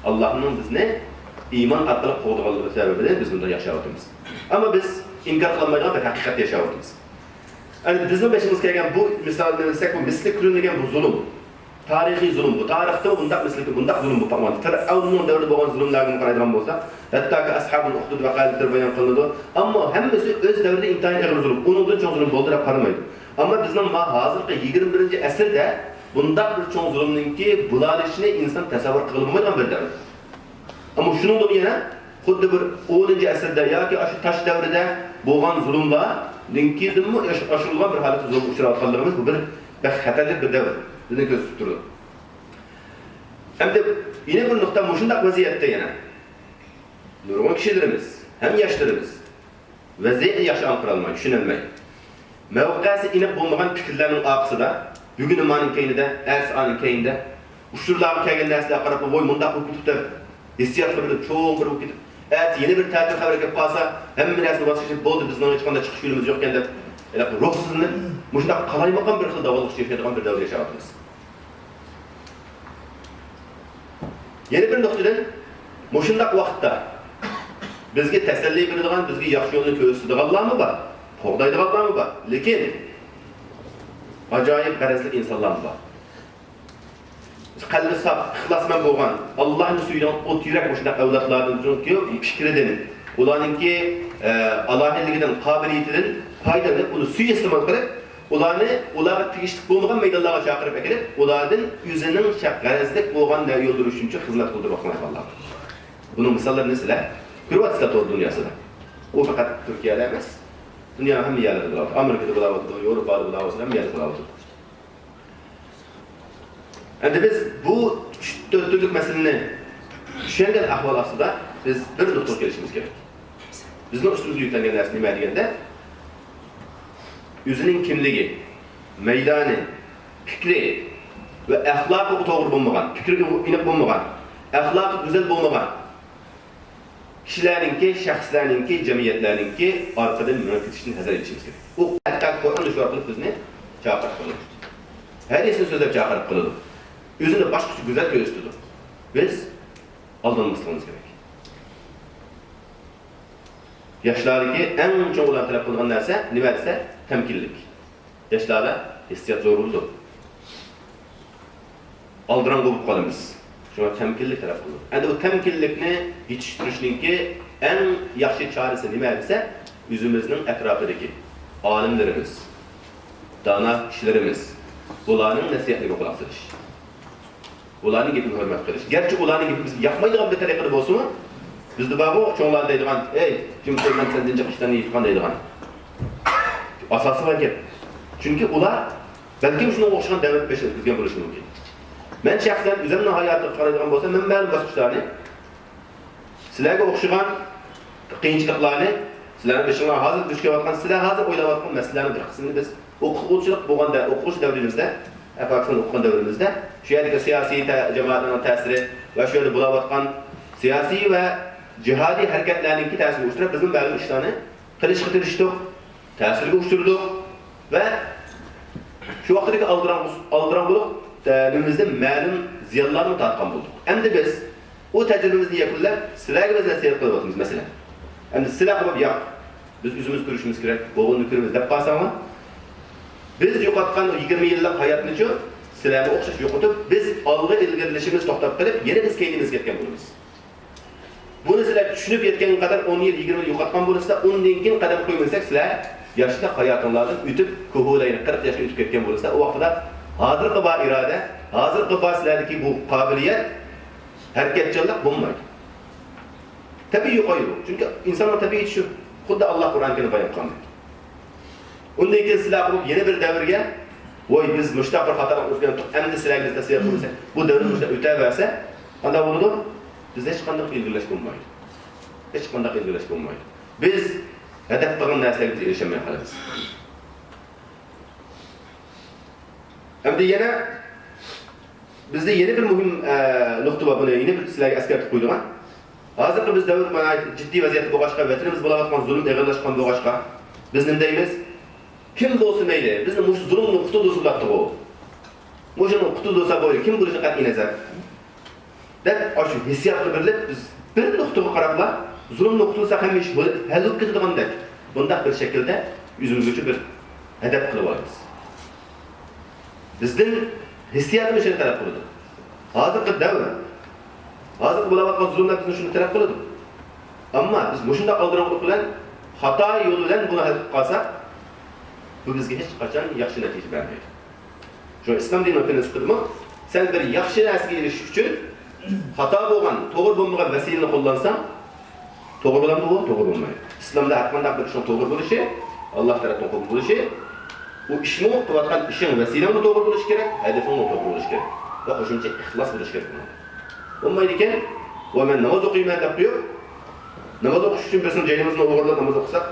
Allohning bizni iymon orqali qo'ydiganligi sababidan biz bunda yashayapmiz. Ama biz inkor qilmaydigan bir haqiqatda yashayapmiz. Yani bizning başımızga kelgan bu misolni bilsak, bu misli ko'ringan bu zulm. Tarixiy zulm bu. Tarixda bundaq zulm bu bo'lgan. Fir'avnning davrida bo'lgan zulmlarni qaraydigan bo'lsak, hattoki ashabul uhdud va qalblar bayon qilinadi. Ammo hammasi o'z davrida intayin og'ir zulm. Uningdan cho'ng zulm bo'ldi deb qaramaydi. Ammo bizning hozirgi 21-asrda bundaq bir cho'ng zulmninki bulanishini inson tasavvur qilolmaydigan bir davr. Ammo shuningdek yana xuddi bir 10-asrda yoki shu tosh davrida bo'lgan zulmlar dinkidimi oshirgan bir holatda zulm uchrayotganligimiz bu bir xatarli bir davr. Bizni ko'rsatib turdi. Endi yine bir nuqta shunday vaziyatda yana nurg'un kishilarimiz, ham yoshlarimiz vaziyatni yaxshi aniq qila olmaydi, tushunolmaydi. Mavqasi aniq bo'lmagan fikrlarning orqasida, bugun nimaning keyinida, as'aning keyinida, ushurlarga kelgan narsalarga qarab, voy mundaq bo'lib ketibdi, hissiyot qilib, cho'ng bir bo'lib ketib, yeni bir ta'til xabar kelib qolsa, hamma narsani boshqacha bo'ldi, bizning hech qanday chiqish yo'limiz yo'q ekan deb, ruhsizlanib, shunday qalaymagan bir xil davollik yashaydigan bir davr yashayapmiz. Yeni bir nuqtadan, shunday vaqtda bizga tasalli beradigan, bizga yaxshi yo'lni ko'rsatadiganlarmi bor, qo'g'daydiganlarmi bor, lekin ajoyib g'arazli insonlar bor. Qalbi saf, ixlosmand bo'lgan, Allohni suygan o't yurak shunday avlodlardan chunki fikridan, ularningki alohidligidan, qobiliyatidan foydalanib, uni suiiste'mol qilib, ularga tegishli bo'lmagan maydonlarga chaqirib kelib, ulardan o'zining g'arazlik bo'lgan yo'llar uchun xizmat qildirmoqchi bo'lganlar. Buning misollarini sizlar ko'ryapsizlar to'g'ri dunyosida. U faqat Turkiyada emas, dunyoning hamma yerlarida bo'ladi. Amerikada bo'ladi, Yevropada bo'ladi, hamma yerda bo'ladi. Endi biz bu turlik masalani tushungan ahvol ostida biz bir nuqtaga kelishimiz kerak. Bizning ustimizga yuklangan narsa nima deganda, o'zining kimligi, maydoni, fikri va axloqi to'g'ri bo'lmagan, fikriga aniq bo'lmagan, axloqi go'zal bo'lmagan kishilarningki, shaxslarningki, jamiyatlarningki orqadan minib ketishni hazar etishimiz kerak. U hatto Qur'on shu orqali bizni chaqirib qiladi. Hadisni so'zlab chaqirib qiladi. O'zini boshqacha go'zal ko'rsatadi. Biz aldanmasligimiz kerak. Yoshlarga eng chong ular talab qilgan narsa nima desa, tamkinlik. Yoshlarda hissiyot zo'r bo'ldi. Aldiran bo'lib qolamiz. Shuna tamkinlik talab qiladi. Endi bu tamkinlikni yetishtirishninki eng yaxshi chorasi nima desa, o'zimizning atrofidagi olimlarimiz, dono kishilarimiz, ularning nasihatiga quloq solish. Ularning gapini hurmat qilish. Garchi ularning gapi bizga yoqmaydigan bir tariqada bo'lsa-mu, bizda bor cho'nglar deydigan, "Ey, kim qo'yman sen dinchi qishdan yetgan" deydigan. Asosi bor gap. Chunki ular balki shunga o'xshagan davlat peshin o'tkazgan bo'lishi mumkin. Men shaxsan o'zimning hayotimga qaraydigan bo'lsam, men ma'lum bosqichlarni sizlarga o'xshagan qiyinchiliklarni, sizlarning beshinglar hozir duch kelayotgan, sizlar hozir o'ylayotgan masalalarning bir qismini biz O'quvchilik bo'lganda, o'qish davrimizda, Pokiston o'qigan davrimizda shu yerdagi siyosiy jamoatlarning ta'siri va shu yerda bo'layotgan siyosiy va jihodiy harakatlarning ta'siriga uchrab bizning ba'zi ishlarni qilishga tirishdik, ta'sirga uchirdik va shu vaqtdagi aldıran bo'lib, dinimizda ma'lum ziyonlarni tortgan bo'ldik. Endi biz o təcrübemizni yakunlab, sizlarga biz nasihat qilyapmiz masalan. Endi sizlar qilib yo'q. Biz o'zimiz ko'rishimiz kerak, bo'g'inni ko'ramiz deb qolsangmi? Biz yo'qotgan 20 yillik hayotni-chi, sizlarga o'xshash yo'qotib, biz olg'a ilgarilashimiz to'xtab qolib, yana biz keyinimiz ketgan bo'lamiz. Buni sizlar tushunib yetgan qadar 10 yil, 20 yil yo'qotgan bo'lsa, undan keyin qadam qo'ymasak, sizlar yoshlik hayotinglardan o'tib, ko'hlayni 40 yoshga o'tib ketgan bo'lsa, o vaqtda hozirgi bor iroda, hozirgi bor sizlardagi bu qobiliyat hareketçilik bulmaydı. Tabii yo'qaydi. Chunki insonning tabiati shu. Xuddi Alloh Qur'onda bayon qilgan. Undan keyin sizlar qilib yana bir davrga, voy biz mushtaq bir xato o'tgan, endi sizlarga tasavvur qilsak, bu davrimiz o'taversa, qanday bo'ladi? Biz hech qanday ilgilash bo'lmaydi. Hech qanday ilgilash bo'lmaydi. Biz hedef qilgan narsalarga erishmay qolamiz. Endi yana bizde yeni bir muhim nokta var, buni yeni bir sizlarga eskartib qo'ydim. Hozirgi biz davr mana jiddiy vaziyatda bo'lg'achqa, vatanimiz bo'layotgan zulm eg'irlashgan bo'lg'achqa, biz nima deymiz? Kim bo'lsa mayli, bizni mush zulmni qutulsa bo'lardi bu. Mushuni qutulsa bo'laydi, kim bo'lishi qat'iy nazar. Deb shu hissiyatga berilib, biz bir nuqtaga qarabla zulmni qutulsa ham ish bo'lib, hal bo'lib ketadigandak. Bundaq bir shaklda o'zimizga bir hedef qilib olamiz. Bizning hissiyatimiz shuni talab qiladi. Hozirgi davr, hozirgi bo'layotgan zulmlar bizni shuni talab qiladi. Ammo biz mushunda qaldiroqlik bilan xato yo'l bilan buni hal qilib qolsak, bu bizga hech qachon yaxshi natija bermaydi. Shu islom dini o'qinish qildim. Sen bir yaxshi narsaga erishish uchun xato bo'lgan, to'g'ri bo'lmagan vasilani qo'llansang, to'g'ri bo'ladimi bu? To'g'ri bo'lmaydi. Islomda har qanday bir ishning to'g'ri bo'lishi, Alloh tomonidan qabul bo'lishi, u ishni qilayotgan ishing vasilang to'g'ri bo'lishi kerak, hadafing to'g'ri bo'lishi kerak. Va qo'shimcha ixlos bo'lishi kerak. Bo'lmaydi ekan, va men namoz o'qiyman deb qo'yib, namoz o'qish uchun bizning joyimizni o'g'irlab namoz o'qisak,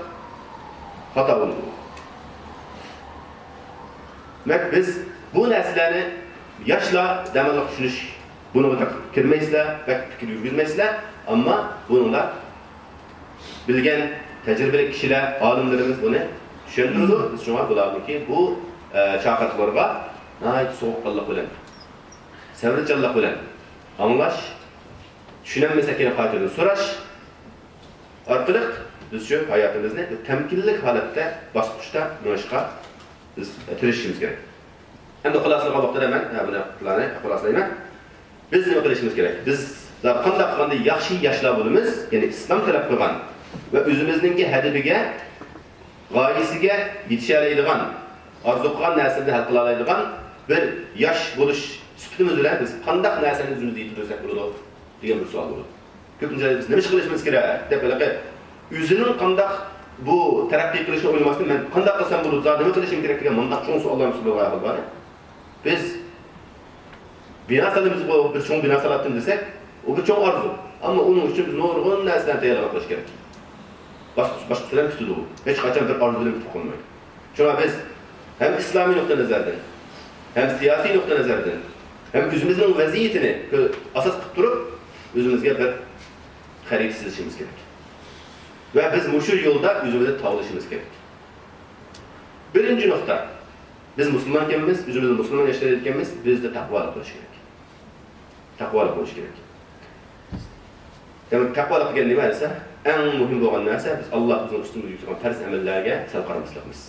xato bo'ladi. Mak biz bu narsalarni yoshlar damalaq tushunish, buni kirmaysizlar, fikr yurgizmaysizlar, ammo bunlar bilgan tajribali kishilar, olimlarimiz buni tushuntirdi. Biz shunga bularniki bu chaqiriqlarga nayt so'qqanlik bilan, sabrchanlik bilan anglash, tushunolmasa kerak qaytadan so'rash orqali biz shu hayotimizni temkinli holatda bosqichda bo'lishga biz tirishimiz kerak. Endi xulosaga vaqtida men buni planni xulosalayman. Biz nima qilishimiz kerak? Biz qanday yaxshi yoshlar bo'lamiz, ya'ni islom talab qilgan va o'zimizning hadafiga, g'oyasiga yetisha oladigan, orzu qilgan narsani hal qila oladigan bir yosh bo'lish sifatimiz bilan biz qanday narsani o'zimizga yetkazsak bo'ladi degan bir savol bo'ladi. Ko'pincha biz nima qilishimiz kerak deb o'ylab, o'zining qanday bu taraqqiy qilishni o'ylamasdan men qanday qilsam bo'ladi, nima qilishim kerak degan mundaq cho'ng savollarni so'rayapmiz bari. Biz bina salimiz bo'lib bir cho'ng bina salatdim desak, o bir cho'ng orzu. Ammo uning uchun biz nurg'un narsalarni tayyorlab qilish kerak. Boshqalar kutadi u. Hech qachon bir orzu bilan kutib qolmaydi. Shunga biz hem islomiy nuqtai nazardan, hem siyosiy nuqtai nazardan, hem o'zimizning vaziyatini asos qilib turib, o'zimizga bir xarit chizishimiz kerak. Va biz mushu yo'lda o'zimizni tavlashimiz kerak. Birinchi nuqta, biz musulmon ekanmiz, o'zimizni musulmon yashayotganmiz, bizda taqvolik bo'lish kerak. Taqvolik bo'lish kerak. Demak, taqvolik degan nima desa, eng muhim bo'lgan narsa biz Alloh bizning ustimizga yuklagan farz amallarga sal qaramasligimiz.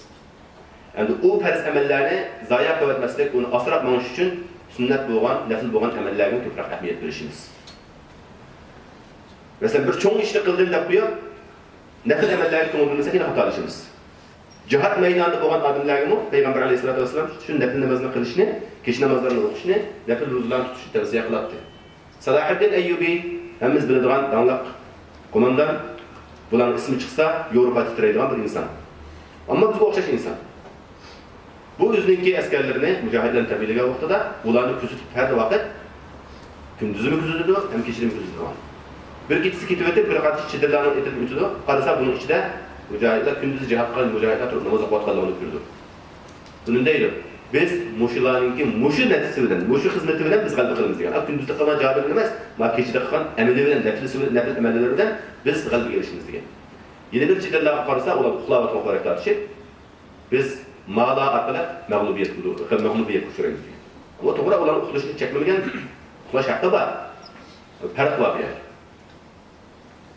Endi u farz amallarni zoya qilmaslik, uni asrab ma'nosh uchun sunnat bo'lgan, nafl bo'lgan amallarga ko'proq ahamiyat berishimiz. Masalan, bir cho'ng ishni qildim deb qo'yib, nafl amallarga ko'ngil bo'lmasa keyin xato qilishimiz. Jihad maydonida bo'lgan odamlarga Payg'ambar alayhisolatu vasallam shu nafl namozni qilishni, kecha namozlarini o'qishni, nafl ro'zalarni tutishni tavsiya qiladi. Salahuddin Ayyubi hammamiz biladigan dangliq qo'mondan, bularning ismi chiqsa, Yevropa titraydigan bir inson. Ammo bizga o'xshash inson. Bu o'zining askarlarini, mujohidlarni tabiiylagan vaqtida ularni kuzatib har vaqt kunduzini kuzatadi, ham kechini kuzatadi. Bir kechasi ketib o'tib, bir qancha chidirlarni etib o'tadi. Qarasa buning ichida mujohidlar kunduzi jihad qilib, mujohidlar turib namoz o'qiyotganligini ko'rdi. Bunun değil. Biz muşularınki muşu netisi bilen, muşu hizmeti bilen biz galbi kılımız degan. Gündüzde kalan cevabı bilmez. Ma keçide kalan emeli bilen, nefil emelleri bilen biz galbi gelişimiz degan. Yine bir çetellerine karışsa olan uxlavatın olarak şey. Biz mala arqalı mağlubiyet bulur, mağlubiyet kuşurayız degan. Ama to'g'ri ularni uxlashni chekmagan uxlash haqqi bor. Farq bor yani.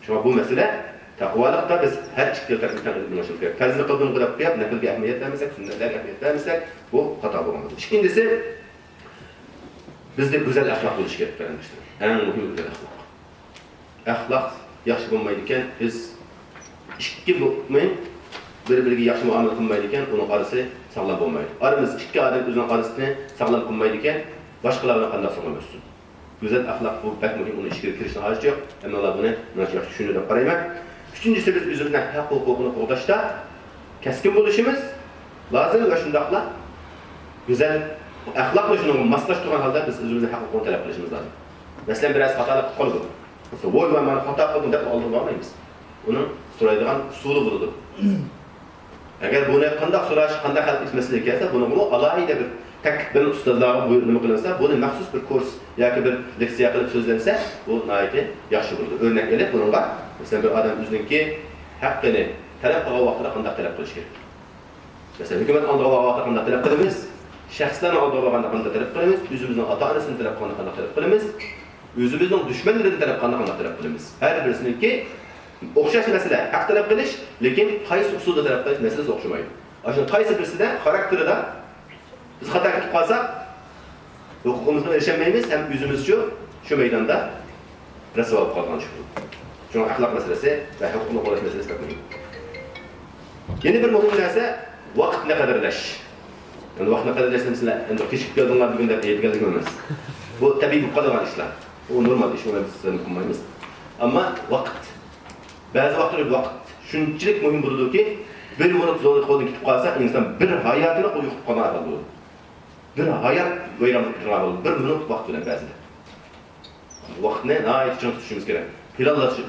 Şuna bu mesele taqvalıqda biz her ikki tarafdan bilmemiz kerak. Fazla qildim qilib qo'yib, nafilga ahamiyat bermasak, sunnatlarga ahamiyat bermasak, bu xato bo'ladi. İkincisi bizde güzel ahlak bo'lishi kerak qarindishlar. Eng muhim güzel ahlak. Ahlak yaxshi bo'lmaydi ekan, biz ikki mu'min bir-biriga yaxshi muomala qilmaydi ekan, uning orasi sog'lom bo'lmaydi. Aramiz ikki odam o'zining orasini sog'lom qilmaydi ekan, boshqalarga qanday sog'lom bo'lsin? Güzel ahlak bu pek muhim, onun işe girişine hacı yok. Ama Allah bunu nasıl yaxshi düşünüyor qarayman. Üçüncüsü biz özümüzden hak hukukunu qo'llashda keskin bo'lishimiz lazım ve shundaqla güzel ahlakla shuni moslashtirgan holda biz özümüzden hak hukukunu talab qilishimiz lazım. Mesela biraz xatolik qilib qoldik. Mesela voy men xato qildim deb oldin bormaymiz. Uning so'raydigan usuli bo'ladi. Agar buni qanday so'rash, qanday hal etmaslik kelsa, buni alohida bir tek ben ustazlarga buyurma qilinsa, bunu maxsus bir kurs yoki bir leksiya qilib so'zlansa, bu nihoyatda yaxshi bo'ladi. O'rnak elib bunga, mesela bir odam o'zininki haqqini talab qilgan vaqtida qanday talab qilish kerak. Mesela hukumat oldiga vaqtida qanday talab qilamiz, shaxslarning oldiga qanday talab qilamiz, o'zimizning ota-onasini talab qilganda qanday talab qilamiz, o'zimizning dushmanlarini talab qilganda qanday talab qilamiz. Har birisiniki o'xshash masala, haq talab qilish, lekin qaysi usulda talab qilish masalasi o'xshamaydi. Ana qaysi birisida xarakterida biz xato qilib qolsak, huquqimizga erishmaymiz, ham o'zimiz shu maydonda rasvo bo'lib qolgan shu. Shu axloq masalasi va huquqni qo'llash masalasi çok muhim. Yana bir muhim narsa vaqtni qadrlash. Yani vaqtni qadrlash mesela endi kechikib keldinglar deganda aytganlik emas. Bu tabiiy bo'lib qolgan ishlar. U normal ish, uni biz qilmaymiz. Ammo vaqt, ba'zi vaqtlarda vaqt shunchalik muhim bo'ladiki, bir minut zo'rlik qo'ldan ketib qolsa, inson bir hayotini qo'yib qolgan bo'ladi. Bir hayat vayronlik qilgan bo'ladi. Bir minut vaqt bilan ba'zida. Vaqtni nihoyat chon tutishimiz kerak.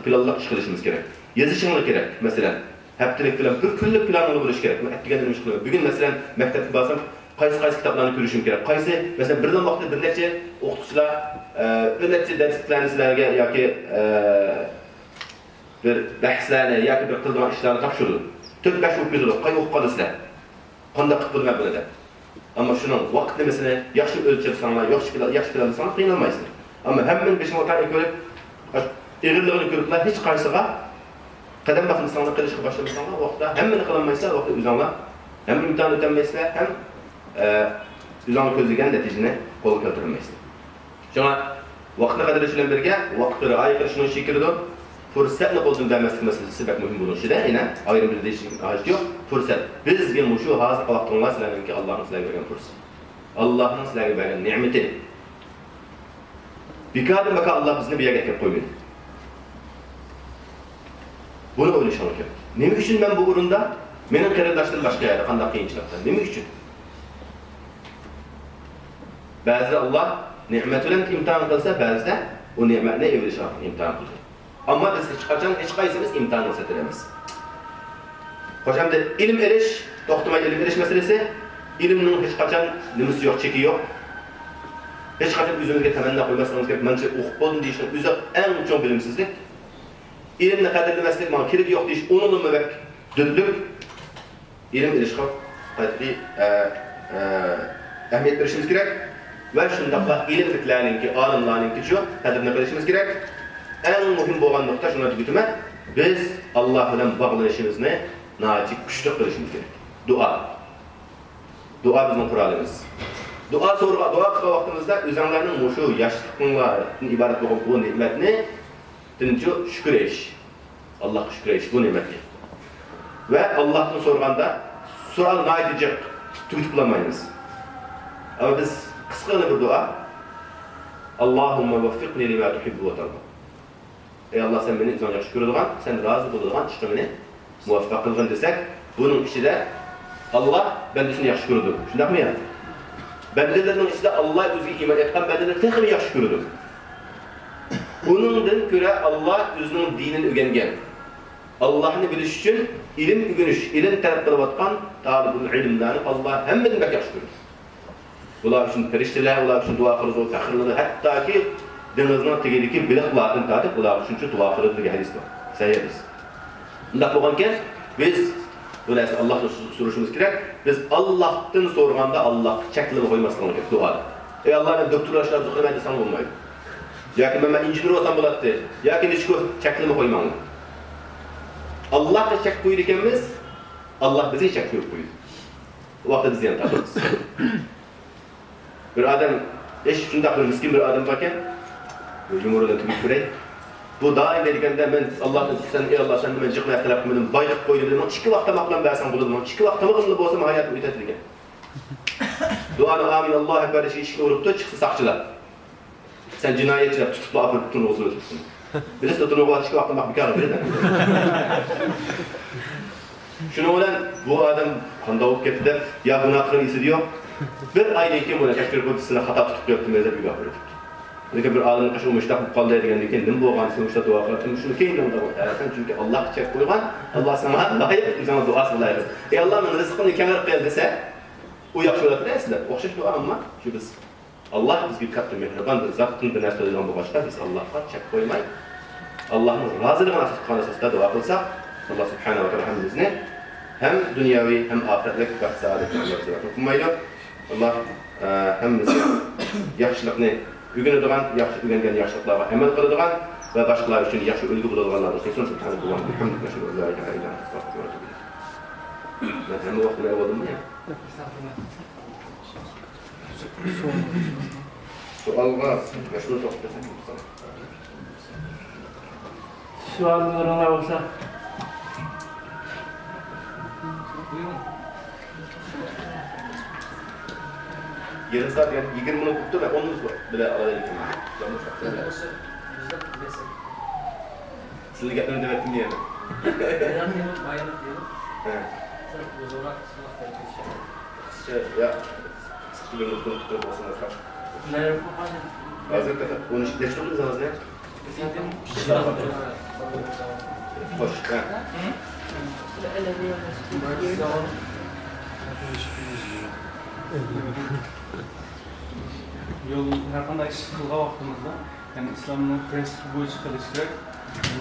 Planlab ish qilishimiz kerak. Yozishimiz kerak. Masalan, haftalik bilan bir kunlik planlar bo'lishi kerak. Men aytganim ish qilaman. Bugun masalan maktabga borsam, qaysi kitoblarni ko'rishim kerak. Qaysi masalan birdan vaqtda bir necha o'qituvchilar bir necha darslarni sizlarga yoki bir bahslarni yoki bir qiladigan ishlarni topshirdi. 4-5 o'qiydi. Qay o'qib qolasizlar? Qanday qilib bilmay bo'ladi. Ama şunun vaqtni mesela yaxshi o'lchab sanlar, yaxshi plan sanlar qiynalmaysizlar. Ama hammaning beshini o'rtaga ko'rib, ig'irligini ko'riblar, hech qaysiga qadam bosib sanlar qilishga boshlasanlar, vaqtda hammani qilolmaysizlar, vaqtda o'zinglar ham imtihon o'tolmaysizlar, ham o'zinglar ko'zlagan natijani qo'lga keltirolmaysizlar. Shuna vaqtni qadrlash bilan birga vaqtni rioya qilishni shekilida fursatni qo'ldan bermaslik masalasi bak muhim bo'lishida, yana ayrim bir deyishning hojati yo'q. Fursat. Bizga shu hozir vaqtingiz sizlarga Allohning sizlarga bergan fursat. Allohning sizlarga bergan ne'mati. Bikada baka Allah bizni bir yerga kelib qo'ymaydi. Buni o'ylashimiz kerak. Nima uchun men bu o'rinda mening qarindoshlarim boshqa yerda qanday qiyinchilikda? Nima uchun? Ba'zi Allah ne'mat bilan imtihon qilsa, ba'zida o ne'matni evlish orqali imtihon qiladi. Ama biz hech qaysimiz imtihon ko'rsatamiz. Hocam da ilim erish, to'xtamay ilim erish masalasi, ilimning hech qachon nimasi yo'q, cheki yo'q. Hech qachon o'zimizga tamanna qo'ymasligimiz kerak. Menimcha o'qib bo'ldim deyishning o'zi eng chong bilimsizlik. Ilimni qadrlamaslik, men kerak yo'q deyish, o'nunmi bak dudlik. Ilim erishga qat'iy ahamiyat berishimiz kerak va shundaqla ilimliklarningki, olimlarningki shu qadrini qilishimiz kerak. En muhim bo'lgan nuqta shuni aytib biz Alloh bilan bog'lanishimizni nihoyatda kuchli qilishimiz kerak. Dua. Dua bizning qurolimiz. Dua qilgan vaqtimizda o'zinglarning shu yoshlikdan iborat bo'lgan bu ne'matni tinchu shukr etish. Allohga shukr etish bu ne'matga. Va Allohdan so'raganda so'ral nihoyatda jiq tugitib qolmaymiz. Ama biz qisqagina bir dua. Allohumma vaffiqni lima tuhibbu va tarda. Ey Allah sen beni üzerine şükür olgan, sen razı olgan işlemini muvaffak kılgın desek, bunun içinde Allah bendesine yaxshi ko'rdi. Shundaqmi ya? Bendelerning ichida Allah o'ziga iymon etgan bendeler texmi yaxshi ko'rdi. Buningdan ko'ra Allah o'zining dinini o'rgangan. Allah'ını biliş için ilim ügünüş, ilim talep kılıp atkan talibul ilimlerini Allah hemmedin bek yaxşı görür. Ular üçün perişteler, ular üçün dua kılır, fakirleri, hatta ki denizden tegedeki bilik vatın tatip, ular üçün dua kılır bir hadis var. Sayarız. Bundak bolganken biz öyleyse Allah'tan soruşumuz gerek. Biz Allah'tan sorganda Allah çeklimi koymasın gerek duada. Ey Allah ben doktor aşağı zıkkıma desem olmaydı. Ya ki ben injinör olsam bulattı. Ya ki nişko çeklimi koymam. Allah da çek koydu ikimiz. Allah bize çek koydu. O vakti biz yani tabiiz. Bir adam, eş şundak bir miskin bir adam varken, yumruğundan tübük birey. Bu daim dedikende ben Allah'tan sen ey Allah sen ben çıkmaya talep etmedim. Bayık koydum dedim. İki vakta maklan versen bulurum. İki vakta maklanlı bolsam hayatım ütetilgen. Duanı amin Allah ekber şey işki uruptu çıktı sakçılar. Sen cinayetçiler tutup apır tutun olsun ötürsün. Birisi tutun oğlan iki vakta mak bir kağıt verir. Şunu olan bu adam kanda olup gitti de ya bunu akırın iyisi diyor. Bir aydayken böyle tekrar kodisine hata tutup yaptım mezar bir kapır tuttu. Çünkü bir adamın kaşı olmuşta bu kaldı edigen kendim bu oğlan sonuçta dua kıldım. Şunu kendim de sen çünkü Allah çek koygan Allah sana layık sana duası layık. Ey Allah men rızkını kenar kıl dese o yaxşı olar deysizler. Oxşaş dua ama şu biz Allah bizga katta mehribandır. Zatın bir narsa deyilgan bu başqa biz Allah'a çek koymay. Allah'ın razılığına asasında dua kılsak Allah subhanahu wa ta'ala hamdimizni hem dünyavi hem ahiretlik baxt saadetini Allah bize dokunmaydı. Allah hemmizga yaxşılıqni ügünüdügan, yaxşı ügüngen yaxşılıqlarga amal qiladigan va boshqalar uchun yaxshi ulgu bo'ladiganlarni qilsin subhanahu va bihamdihi la ilaha illa anta astaghfiruka va atubu ilayk. Ben hem vaqtini avvaldım ya. Sual var. Meşhur sohbet edelim. Suallarına olsa. Yarım saat yani 20 minut tuttu ve 10 minut bile alabilirim. Sizin gitmeni demek mi yani? Ya, sıkı bir nokta tutup olsun efendim. Ne yapalım? Bazen kadar, onu ne çıktınız az ne? Hoş, ha. Yolun her qanday ish qilgan vaqtimizda, ya'ni islomning prinsipi bo'yicha qilish kerak,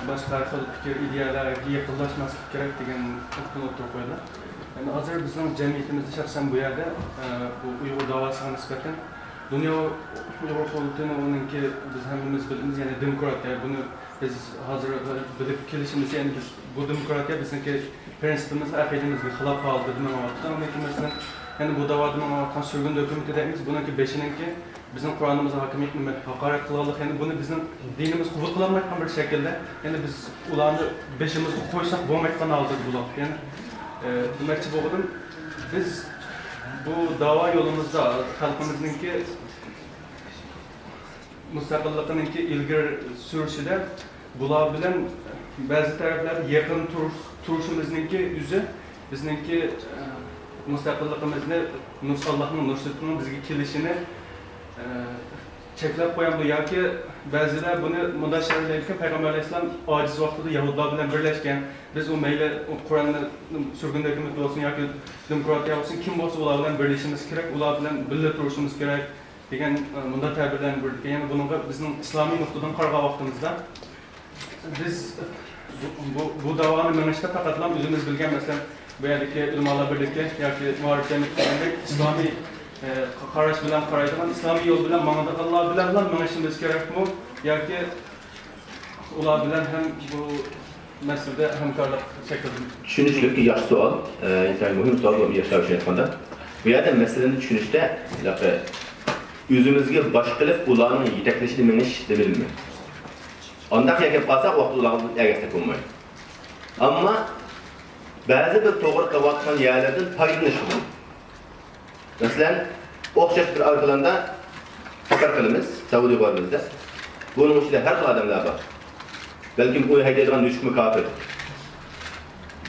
boshqa har xil fikr ideyalarga yaqinlashmaslik kerak degan nuqtani o'tirib qo'ydilar. Yani hozir bizning jamiyatimizda shaxsan bu yerda bu Uyg'ur davosiga nisbatan dunyo Uyg'ur xalqini onunki biz hammamiz bilamiz, ya'ni demokratiya. Buni biz hozir bilib kelishimiz, ya'ni biz bu demokratiya bizniki prinsipimiz, aqidamizga xilof qoldi demoqda. Masalan, yani bu davada men sürgün hükümeti deymiz. Bununki beşininki bizim Kur'an'ımıza hakimiyetini hakaret kılalık. Yani bunu bizim dinimiz kuvvet kılamayken bir şekilde. Yani biz ulanı beşimizi koysak bu mektan aldık bulak. Yani demekçi boğdum. Biz bu dava yolumuzda halkımızınki müstakilliğinki ilgili sürüşüde bulabilen bazı taraflar yakın turuşumuzunki yüzü bizimki müstakilliğimizni Allah'ın nusretinin bizge kelişini çeklep koyan bu ya ki bazılar bunu müdaşarlarken Peygamber Aleyhisselam aciz vaxtıda Yahudiler bilen birleşken biz o meyle Kur'an'ın sürgün hükümeti olsun ya ki demokratiya olsun kim olsa ular bilen birleşimiz gerek, ular bilen birlikte duruşumuz gerek degen bunda tabirlen bir yani bunun bizim İslami noktadan qarga vaxtımızda biz bu davanı menişte takatlam özümüz bilgen mesela bu yerdeki ilmalar birlikte yoki muhariflemek İslami qarash bilan qaraydigan, İslami yol bilan ma'nodagilar bilan menishimiz kerakmi yoki ular bilan ham bu masalada hamkorlik shaklida? Tushunishlik yaxshi savol, intay muhim savol bu yoshlar uchun aytganda. Bu yerda masalani tushunishda o'zimizga bosh qilib ularning yetaklashini menish debilmi. Ondaq yakib qolsak vaqt ularni ergashib bo'lmaydi. Ammo ba'zi bir to'g'ri qilayotgan yerlardan foydalanish kerak. Masalan, o'xshash bir arqalanda fikr qilamiz, Saudiya bor bizda. Buning ichida har xil odamlar bor. Balkim u haydaydigan dushman kafir.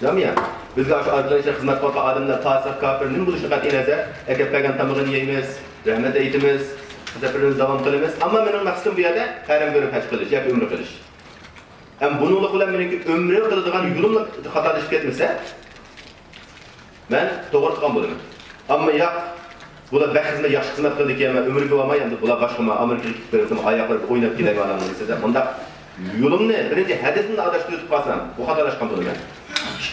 Nima ya? Bizga shu arqalarda xizmat qilgan odamlar fasiq kafir nima bo'lishini qat'iy nazar, akab qolgan tamog'ini yeymiz, rahmat aytamiz, xizmatimizni davom qilamiz. Ammo mening maqsadim bu yerda hayron ko'rib haj qilish yoki umra qilish. Hem bununla bilen meniki ömrü kıldıgan yolumla hatalaşıp ketmese, ben doğru tıkan bulurum. Ama ya, bular bir hizmet, yaxşı hizmet kıldı ki, ömrü güvamay, bular başkama, Amerika'ya gidip verirdim, ayakları oynayıp gidelim adamın ise onda yolum ne? Birinci hedefini adaştırıp kalsam, bu hatalaşkan bulurum ben.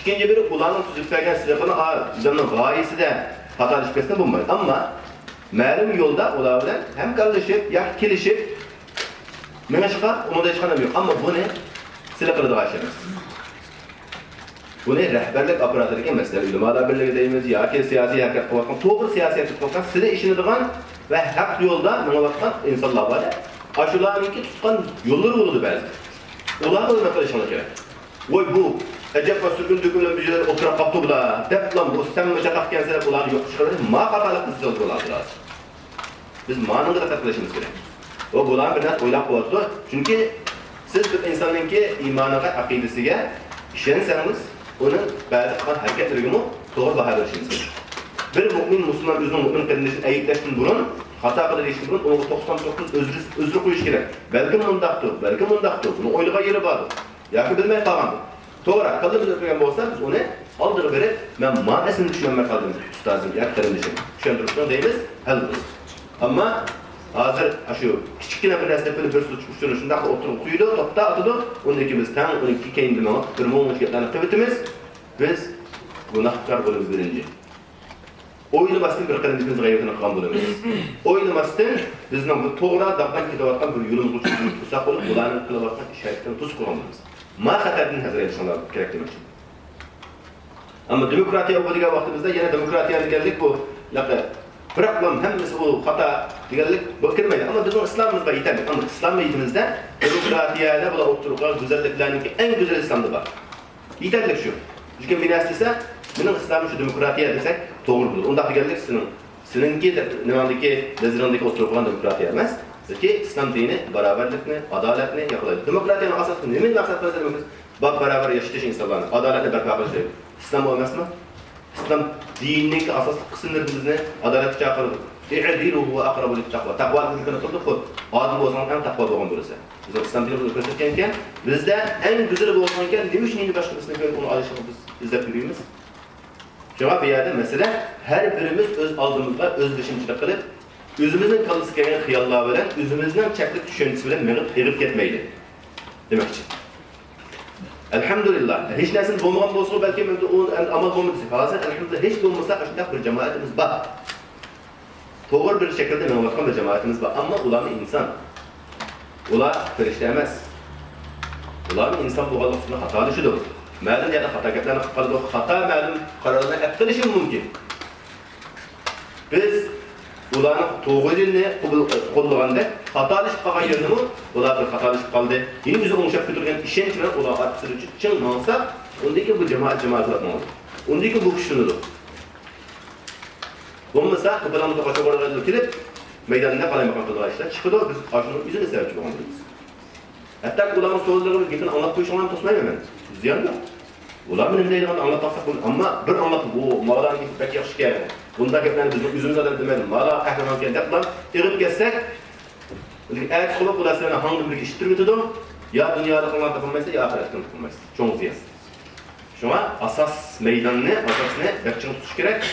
İkinci biri, ulanın tüzüp vergen silahını bizimle gayesi de hatalaşıp ketmesi bulmayın. Ama malum yolda olabilir, hem kardeşip, ya kilişip, mene çıkar, onu da çıkanamıyor. Ama bu ne? Silahları da aşamaz. Bu ne? Rehberlik aparatı mesela ulemalar birliği deyimiz, ya ki siyasi hareket kılırken, doğru siyasi hareket kılırken, size işini dıgan ve hak yolda mene bakkan insanlar var. Aşılarınki tutkan yolları olurdu bazı. Onlar da mesela işanı gerek. Oy bu, Ecep ve sürgün dökümle müjdeler oturak kaptı bu da. Dep lan bu, sen meşe kalkken sebep olanı yok çıkarır. Ma hatalık kızı oldu olanı lazım. Biz manında da katlaşımız gerek. O bulan biraz oylap oldu. Çünkü siz bir insanın ki imanına, akidesiyle işlenseniz, onun bazı kalan hareketleri doğru baha verişiniz gerek. Bir mümin, Müslüman, özünün mümin kendisinin ayıklaştığını burun, hata kadar geçtiğini burun, onu 99 özrü koyuş gerek. Belki mundaktır, bunun oyluğa yeri vardı. Ya ki bilmeye kalmadı. Doğru, kaldı bir öpüyen olsa biz onu aldırıp verip, ben manesini düşünmek kaldım, ustazım, yaklarım dişim. Düşündürüp deyimiz, helbimiz. Ama hazır şu küçükçe bir nesne böyle bir suç uçuşunu şundan oturup kuyudu, topta atıdı. Onun ikimiz tam, 12 kendime bir muğmuş yapılan aktivitemiz. Biz günahkar bölümüz birinci. Oyunu bastın bir kademizimiz gayretine kan bölümüz. Oyunu bastın bizden bu toğra dağdan gidiyorken bir yolumuz uçuşunu tutsak olup bulanın kılavattan işaretten tuz kuramız. Ma hatardan hazır insanlar gerek demek için. Ama demokratiya olduğu vaktimizde yine demokratiya geldik bu. Bırakmam hemmesi bu hata diğerlik bakırmaydı ama bizim İslam'ımızda yeterli. Ama İslam eğitimimizde demokratiyada bula oturuklar, güzelliklerinin ki en güzel İslam'da var. Yeterlik şu. Çünkü bir neslise, benim İslam'ın şu demokratiya desek doğru bulur. Onda diğerlik seninki nevandaki, lezirandaki oturuklar demokratiya emez. Ki İslam dini beraberlikini, adaletini yakalaydı. Demokratiyanın asasını nemin maksatları dememiz? Bak beraber yaşayış insanlarını, adaletle berpa kılışıyor. İslam olmaz mı? İslam dininin asaslı kısımlarımızı adalet çağırır. İ'dilu huve akrabu lit-takva. Takva hükmünü tuttuk bu. Adil olsan en takva olan burası. Biz İslam dinini gösterirken bizde en güzel olsanken demiş neyini başkasına göre onu alışmamız izlep yürüyümüz. Cevap bir yerde mesela her birimiz öz aldığımızda öz düşüncelik kılıp özümüzün kalısı gelen hıyallığa veren, özümüzden çaklık düşüncesi bilen mağıp erip ketmeydi. Demek için. Elhamdülillah. Hiç nesin bulmadan bolsa belki amal bulmadısı. Hazır elhamdülillah hiç bulmasa aşağıda bir cemaatimiz var. Doğru bir şekilde menvakan bir cemaatimiz var. Ama ulan insan. Ulan ferişte emez. Ulan insan bu Allah sonra hata düşüdür. Məlum ya da hata getlərini xapalıdır. Hata məlum qararına ettirişim mümkün. Biz ulanın doğru dilini qollağanda hatalışıp qalğan yerini mi? Ular bir hatalışıp qaldı. Yeni bizi onuşap götürgen işen için ular artırı için mansa ondaki bu cemaat bırakmalı. Ondaki bu küşünüdür. Olmasa kıpılamı tokaça oralarına kilip meydanında kalaymakan kıldığa işler çıkıdı. Biz aşının yüzünü sevci boğandırız. Hatta ulanın sorularını gidin anlattığı şeylerini tosmayayım hemen. Ziyan yok. Ulan benim deydiğini anlatmaksak bunu ama bir anlatıp bu mağaların gibi pek yaxşı geldi. Bunda geplerini bizim yüzümüzden de demedim. Mağalar kahraman geldi. Yapılan irip geçsek eğer solup ulasını hangi bir işittir götürdü ya dünyada kılman tapılmaysa ya ahiretten tapılmaysa. Çoğun ziyaz. Şuna asas meydanını, asasını bekçini tutuş gerek.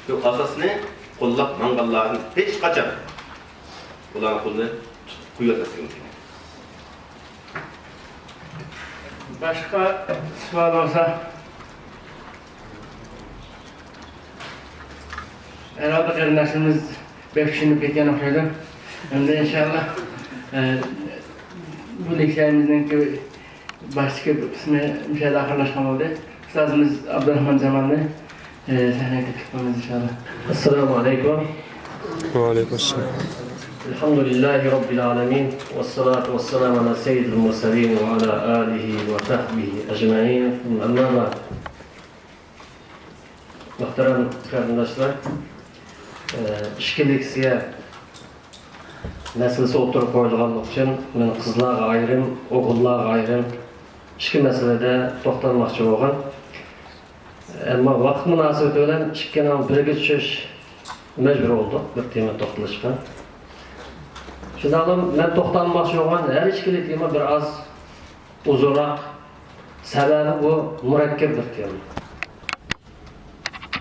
Şu asasını kollap mangallarını hiç kaçan ulanın kolunu kuyuatlasın. Başka sual olsa herhalde kardeşimiz 5 kişinin pek yanıklaydı. Hem de inşallah bu leklerimizden başka bir kısmı müşahede akırlaşkan oldu. Ustazımız Abdurrahman Cemal'le sahneye tutmamız inşallah. Esselamu Aleyküm. Ve aleykümselam. Elhamdülillahi Rabbil Alemin. Vessalatu vesselamu ala seyyidil mursalin ve ala alihi ve sahbihi ecma'in. Amma ba'd. Muhterem kardeşler, işkiliksiye meselesi oturup koyulganlık için men kızlarga ayrım, oğullarga ayrım iki meselede toxtalmakçı bolgan. Ama vaqt münasebeti bilen ikkena birge düşüş mecbur oldu bir tema toxtalışqa. Şundaqla men toxtalmakçı bolgan her ikkili tema bir az uzunroq. Sababi bu murakkab bir tema.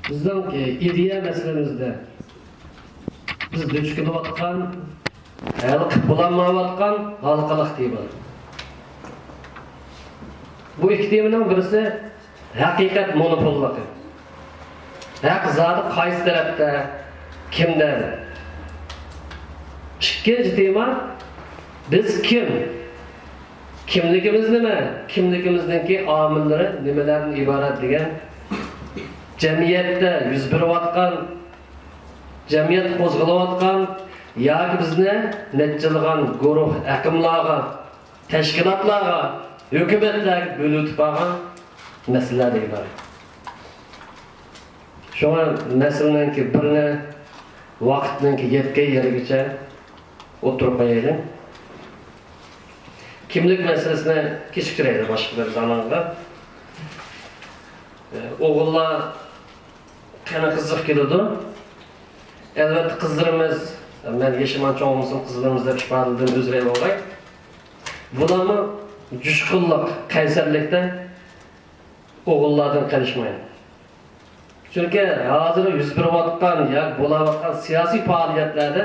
Bizning ideya masalamizda biz duch kelayotgan, hal qilib bo'lolmayotgan xalqaro tema. Bu ikki temaning birisi haqiqat monopolligi. Haq zoti qaysi tarafda, kimda? İkinci tema biz kim? Kimligimiz nima? Kimligimizdagi omillari nimalardan iborat degan jamiyatda yuz berayotgan, jamiyat qo'zg'alayotgan yoki bizni netchilagan guruh aqimlarga, tashkilotlarga, hukumatlarga bo'lib bo'lgan masalalar iborat. Şuna meseleninki birini vaqtninki yetgan yerigacha o'tirib qo'yaylik. Kimlik meselesini kechiktiraylik boshqa bir zamonda. O'g'illar qani qiziq keladi. Albatta qizlarimiz, men yashaman cho'g'imizning qizlarimiz deb ifodaladim o'zray bo'lg'ay. Bularni jushqunlik, qaysarlikda o'g'illardan qilishmaydi. Çünkü hazır yüz berayotgan yoki bo'layotgan siyosiy faoliyatlarda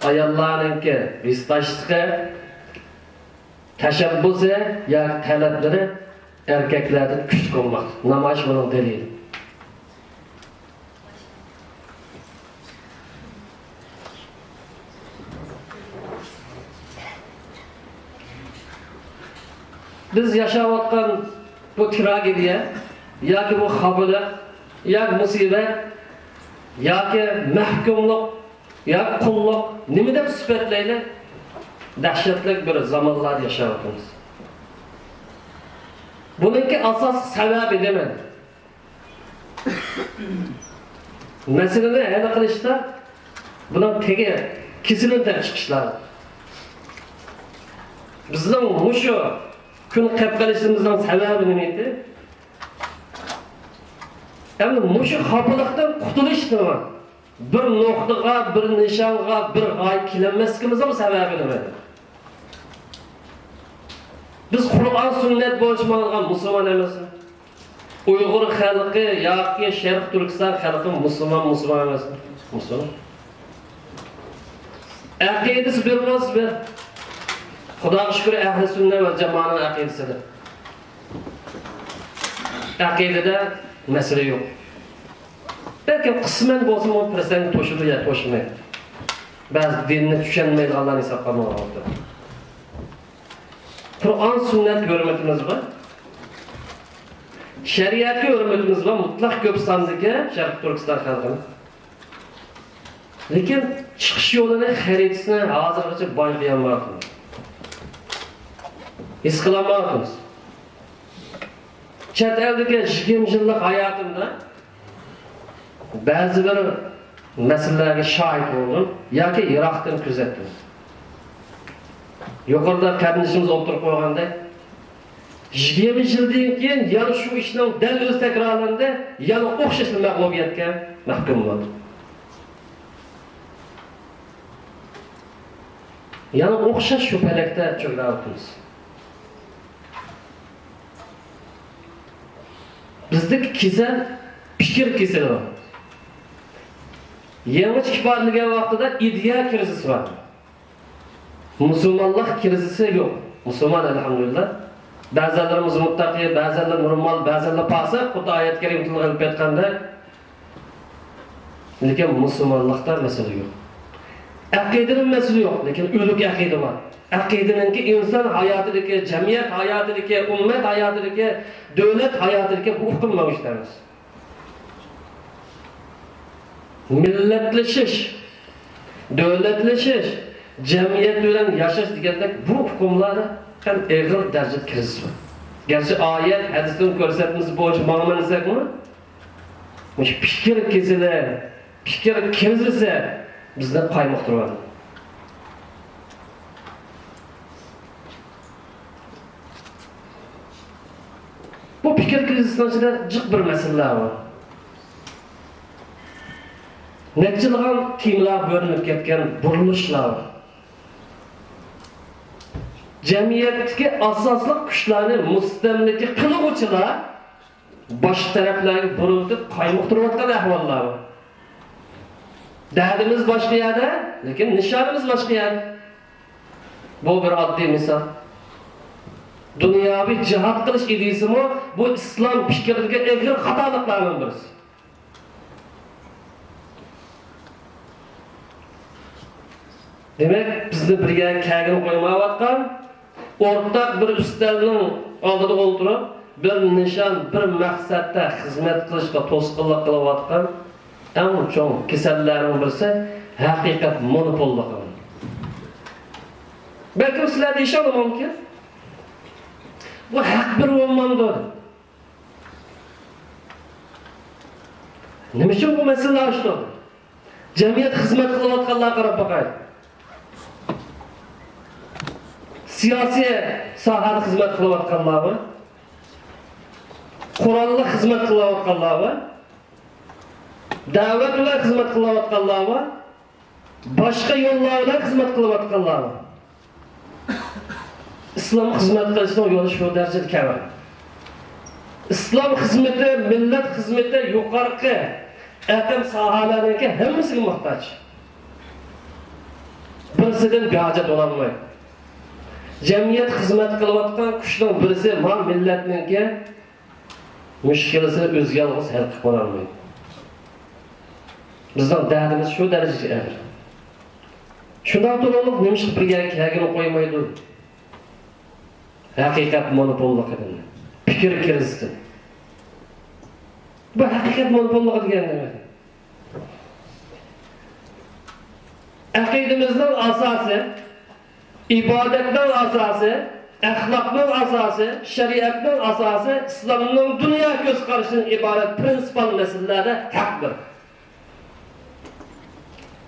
ayollarninki vistajlığı, tashabbusi yoki talablari erkaklardan kuchli olmoq. Namoyish buning dalili. Biz yaşayotgan bu tragediya yoki bu xabarlar yoki musibat yoki mahkumlik yoki qulluq nima deb sifatlaydi? Dahshatli bir zamonlar yashayapmiz. Buningki asos sababi nima? Masalani hal qilishda buning tegi kesilib chiqishlar. Bizning mushu kun qilib qilishimizning sababi nima edi? Yani muşu xafalıqdan qutulish nima? Bir nuqtaga, bir nishonga, bir g'oya kelinmasligimizning sababi nima? Biz Qur'on sunnat bo'lishmagan musulmon emasmi? Uyg'ur xalqi yoki Sharq Turkiston xalqi musulmon emasmi? Musulmon. Aqidasi bilmas bir. Xudoga shukr, ahli sunnat va jamoaning aqidasidir. Aqidada mesele yok. Belki kısmen bozma o preseni toşudu ya toşmayı. Bazı dinine tüşenmeyi Allah'ın hesaplarına oldu. Kur'an sünnet hürmetimiz var. Şeriatı hürmetimiz var. Mutlak köp sandığı Şarkı Türkistan halkının. Lekin çıkış yolunu, haritasını hazırlıkça bayqayamayapmiz. His qilolmayapmiz. Chet eldagi 20 yillik hayotimda ba'zi bir masalalarga shohid bo'ldim yoki Iroqdan kuzatdim. Yuqorida qarindishimiz o'tirib qo'yganda 20 yildan keyin yana shu ishning dal o'zi takrorlandi, yana o'xshash mag'lubiyatga mahkum bo'ldi. Yana o'xshash shu falakda cho'klayapmiz. Bizdeki kesel fikir keseli var. Yanlış ifadelagan vaqtida ideya krizisi var. Musulmonlik krizisi yok. Musulmon elhamdülillah. Ba'zilarimiz muttaqi, ba'zilar normal, ba'zilar fasik. Xudo oyat karim tilga aytganda, lekin musulmonlikda masala yok. Aqidaning masala yok, lekin o'lik aqida var. Aqidaninki inson hayotidagi, jamiyat hayotidagi, ummat hayotidagi, davlat hayotidagi bu hukm mavjudamiz. Millatlashish, davlatlashish, jamiyat bilan yashash degandek bu hukmlarni ham og'ir darajada kirgizib. Gerçi oyat, hadisdan ko'rsatmiz bo'yicha ma'nolasakmi? Mush fikr kesili, fikr kirgizsa bizni qaymoqtiradi. Bu fikir krizisining ichida jiq bir masalalar bor. Neçilgan timlar bölünüp ketken burilishlar. Cemiyetdeki asaslı kuchlarni mustamlika qiluvchilar boshqa taraflarga burilib qaymoqtirayotgan ahvollar bor. Dardimiz boshqa yerda, lekin nishonimiz boshqa yerda. Bu bir oddiy misol. Dunyoviy jihad qilish ideyasimi bu islom fikridagi egri xatoliklardan birisi. Demek bizni birga kagin qo'ymayotgan, o'rtaq bir ustalning oldida o'tirib, bir nishon, bir maqsadda xizmat qilishga to'sqinlik qilayotgan eng cho'ng kasallarning birisi haqiqat monopolligi. Belki sizlar deyishingiz mumkin. Bu haq bir bo'lmadi. Nima uchun bu masala ochdi? Jamiyat xizmat qilayotganlarga qarab boqaylik. Siyosiy sohada xizmat qilayotganlar, Qur'onga xizmat qilayotganlar, da'vat bilan xizmat qilayotganlar, boshqa yo'llar bilan xizmat qilayotganlar. İslam xizmat qilishning yo'li shu darajada kam. İslam xizmati, millat xizmati yuqorqi aql sohalariga hammasiga muhtoj. Birisidan behojat bo'lolmaydi. Jamiyat xizmat qilayotgan kuchning birisi ma millatningga mushkulasi o'zi yolg'iz hal qilib bo'lolmaydi. Bizning dardimiz shu darajada og'ir. Shundan to'g'ri nima birga kagini qo'ymaydi. Haqiqat monopolligidan. Fikr kirishdi. Bu haqiqat monopolligi degani nima? Aqidamizning asosi, ibodatning asosi, axloqning asosi, shariatning asosi, islomning dunyo ko'z qarashidan iborat prinsipal masalalarda haqdir.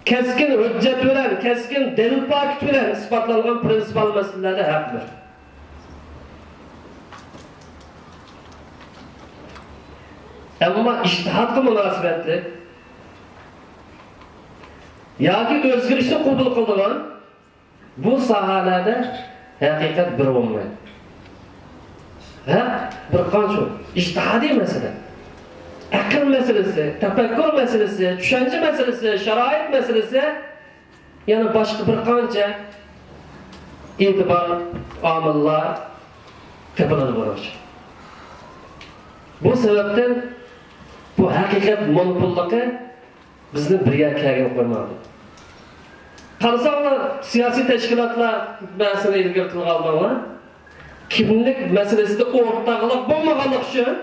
Keskin hujjat bilan, keskin dalil paket bilan isbotlangan prinsipal masalalarda haqdir. Ama ijtihatga munosabatli yoki o'zgarishni qabul qiladigan bu sohalarda haqiqat bir bo'lmaydi. Bir qancha ijtihodiy masala, aql masalasi, tafakkur masalasi, tushuncha masalasi, sharoit masalasi, yana boshqa bir qancha e'tibor omillar topiladi bo'lishi. Bu sababdan bu haqiqat monopolligi bizni birga kelgan qo'ymaydi. Qarasanglar siyosiy tashkilotlar bahsini ilgari qilganlar kimlik masalasida o'rtaqlik bo'lmaganlik uchun,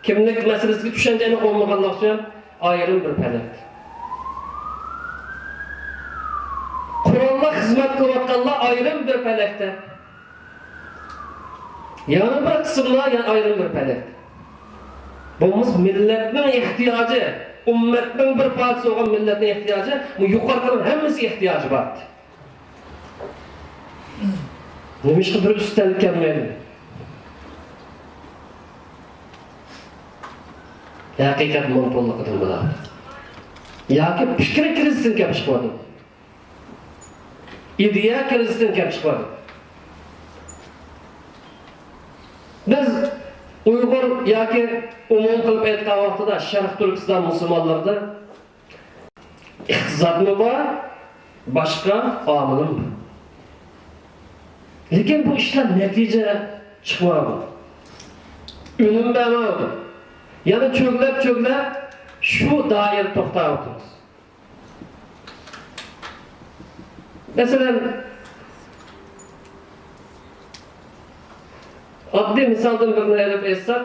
kimlik masalasiga tushunchani olmaganlik uchun ayrim bir palak. Qur'onga xizmat qilayotganlar ayrim bir palakda. Yana bir qismlar yana ayrim bir palakda. Bunumuz milletinin ihtiyacı, ümmetinin bir parçası olan milletin ihtiyacı, bu yukarıdan hepsi ihtiyacı vardı. Neymiş ki bir üstelik gelmeydi. Hakikat monopolluk edin bu da. Ya ki fikri krizisini kapışmadı. İdeya krizisini kapışmadı. Biz Uyghur yoki umum qilib aytgan vaqtida Sharq Turkiston musulmonlarida iqtisodmi bor, boshqa omilmi bor. Lekin bu ishlar natija chiqmadi. Unum bermadi. Yana cho'glab shu doir to'xtab o'tiramiz. Masalan, oddiy misoldan birini olib aytsak,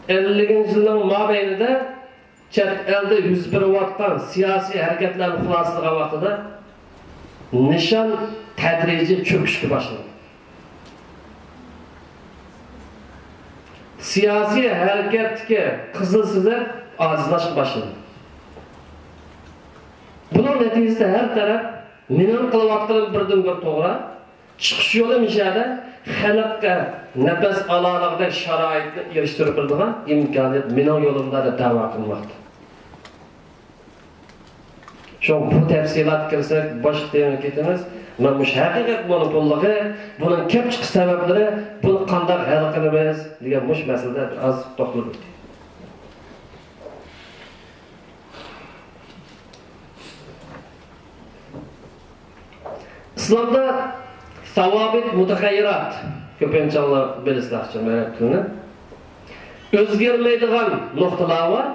50-yilning mobaynida chet elda yuz berayotgan siyosiy harakatlarning xulosaligi vaqtida nishon tadrijiy cho'kishga boshladi. Siyosiy harakatga qizil sizlar ojizlashib boshladi. Buning natijasida har taraf mening qilayotganim birdan bir to'g'ri, chiqish yo'li mishada xalqqa nafas alolig'idek sharoitni erishtirib turadigan imkoniyat mening yo'limda deb da'vo qilmoqda. Shu bu tafsilot kirsak boshqa temaga ketamiz. Mana bu haqiqat monopolligi, buning kelib chiqish sabablari, buni qanday hal qilamiz degan mush masalada az to'xtalib o'tdik. İslamda savabit mutagayyirat ko'pincha bilisizlar ma'lumotini o'zgarmaydigan nuqtalar var,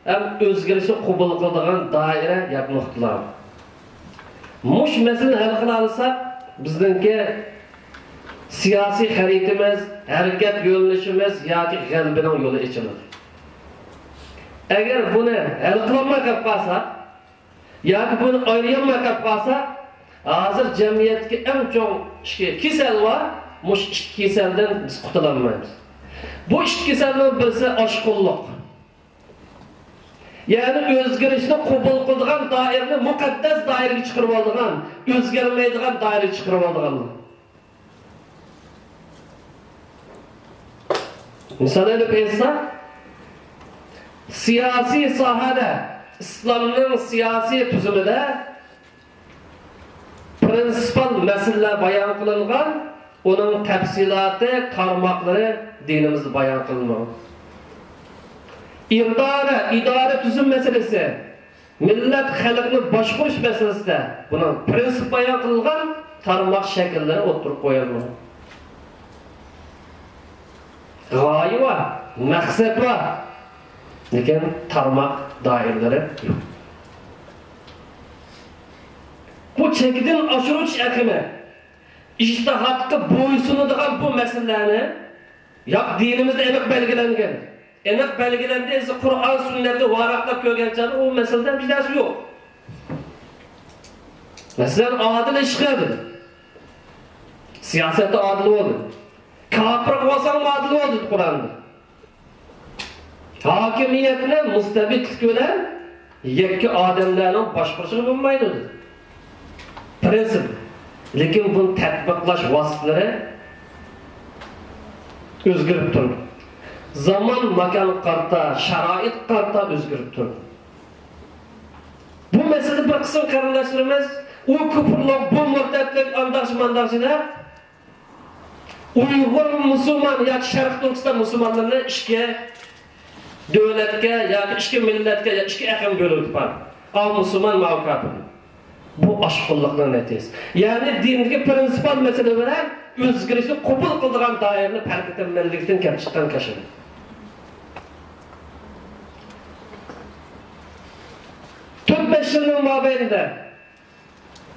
ham o'zgarishni qabul qiladigan doira yoki nuqtalar var. Mush masalani hal qila olsak, bizningki siyosiy xaritamiz, harakat yo'nalishimiz yoki g'albining yo'li ochiladi. Agar buni hal qilolmay qolsa, yoki buni ayirolmay qolsa, hozir jamiyatga eng chong kasal var, mush ikki kasaldan biz qutulolmaymiz. Bu ikki kasaldan birisi oshqullik. Yani o'zgarishni qabul qiladigan doirani muqaddas doiraga chiqarib olgan, o'zgarmaydigan doiraga chiqarib olgan. Misalni bersak, siyosiy sohada, islomning siyosiy tuzumida prinsipal masalalar bayon qilingan, uning tafsiloti, tarmoqlari dinimizda bayon qilinmagan. İdare tüzüm meselesi, millet xalqni boshqarish meselesinde bunun prinsip bayon qilingan, tarmoq shakllari o'tirib qo'yilgan. G'oya var, maqsad var. Lekin tarmoq doiralari yo'q. Bu chekdan oshiruvchi aqimi ijtihodga bo'ysunadigan bu masalalarni yo'q dinimizda aniq belgilangan. Aniq belgilendi ise Kur'an sünneti varaqlab ko'rganchalik o meseleden bir narsa yok. Mesela adil ish qiladi. Siyosatda adil bo'ldi. Kafir bo'lsam adil bo'ldi Qur'onda. Hokimiyatni mustabidlik bilan yakka odamlarning boshqarishi bo'lmaydi dedi. Prinsip. Lekin buni tatbiqlash vositalari o'zgarib turdi. Zaman, makan qarta, sharoit qarta o'zgarib turdi. Bu masalada bir qism qarindoshlarimiz u ko'pirlar bu murtatlik andaqshi-mandaqchilar Uyg'ur musulmon yoki Sharq Turkiston musulmonlarini ishga, davlatga yoki ishga millatga yoki ishga aqm bo'lib turibdi. Al musulmon mavqafi. Bu oshqullikning natijasi. Ya'ni dindagi prinsipal masala bilan o'zgarishni qabul qiladigan doirani farq etolmaylikdan kelib chiqqan kashin. Beş yılın mabeyinde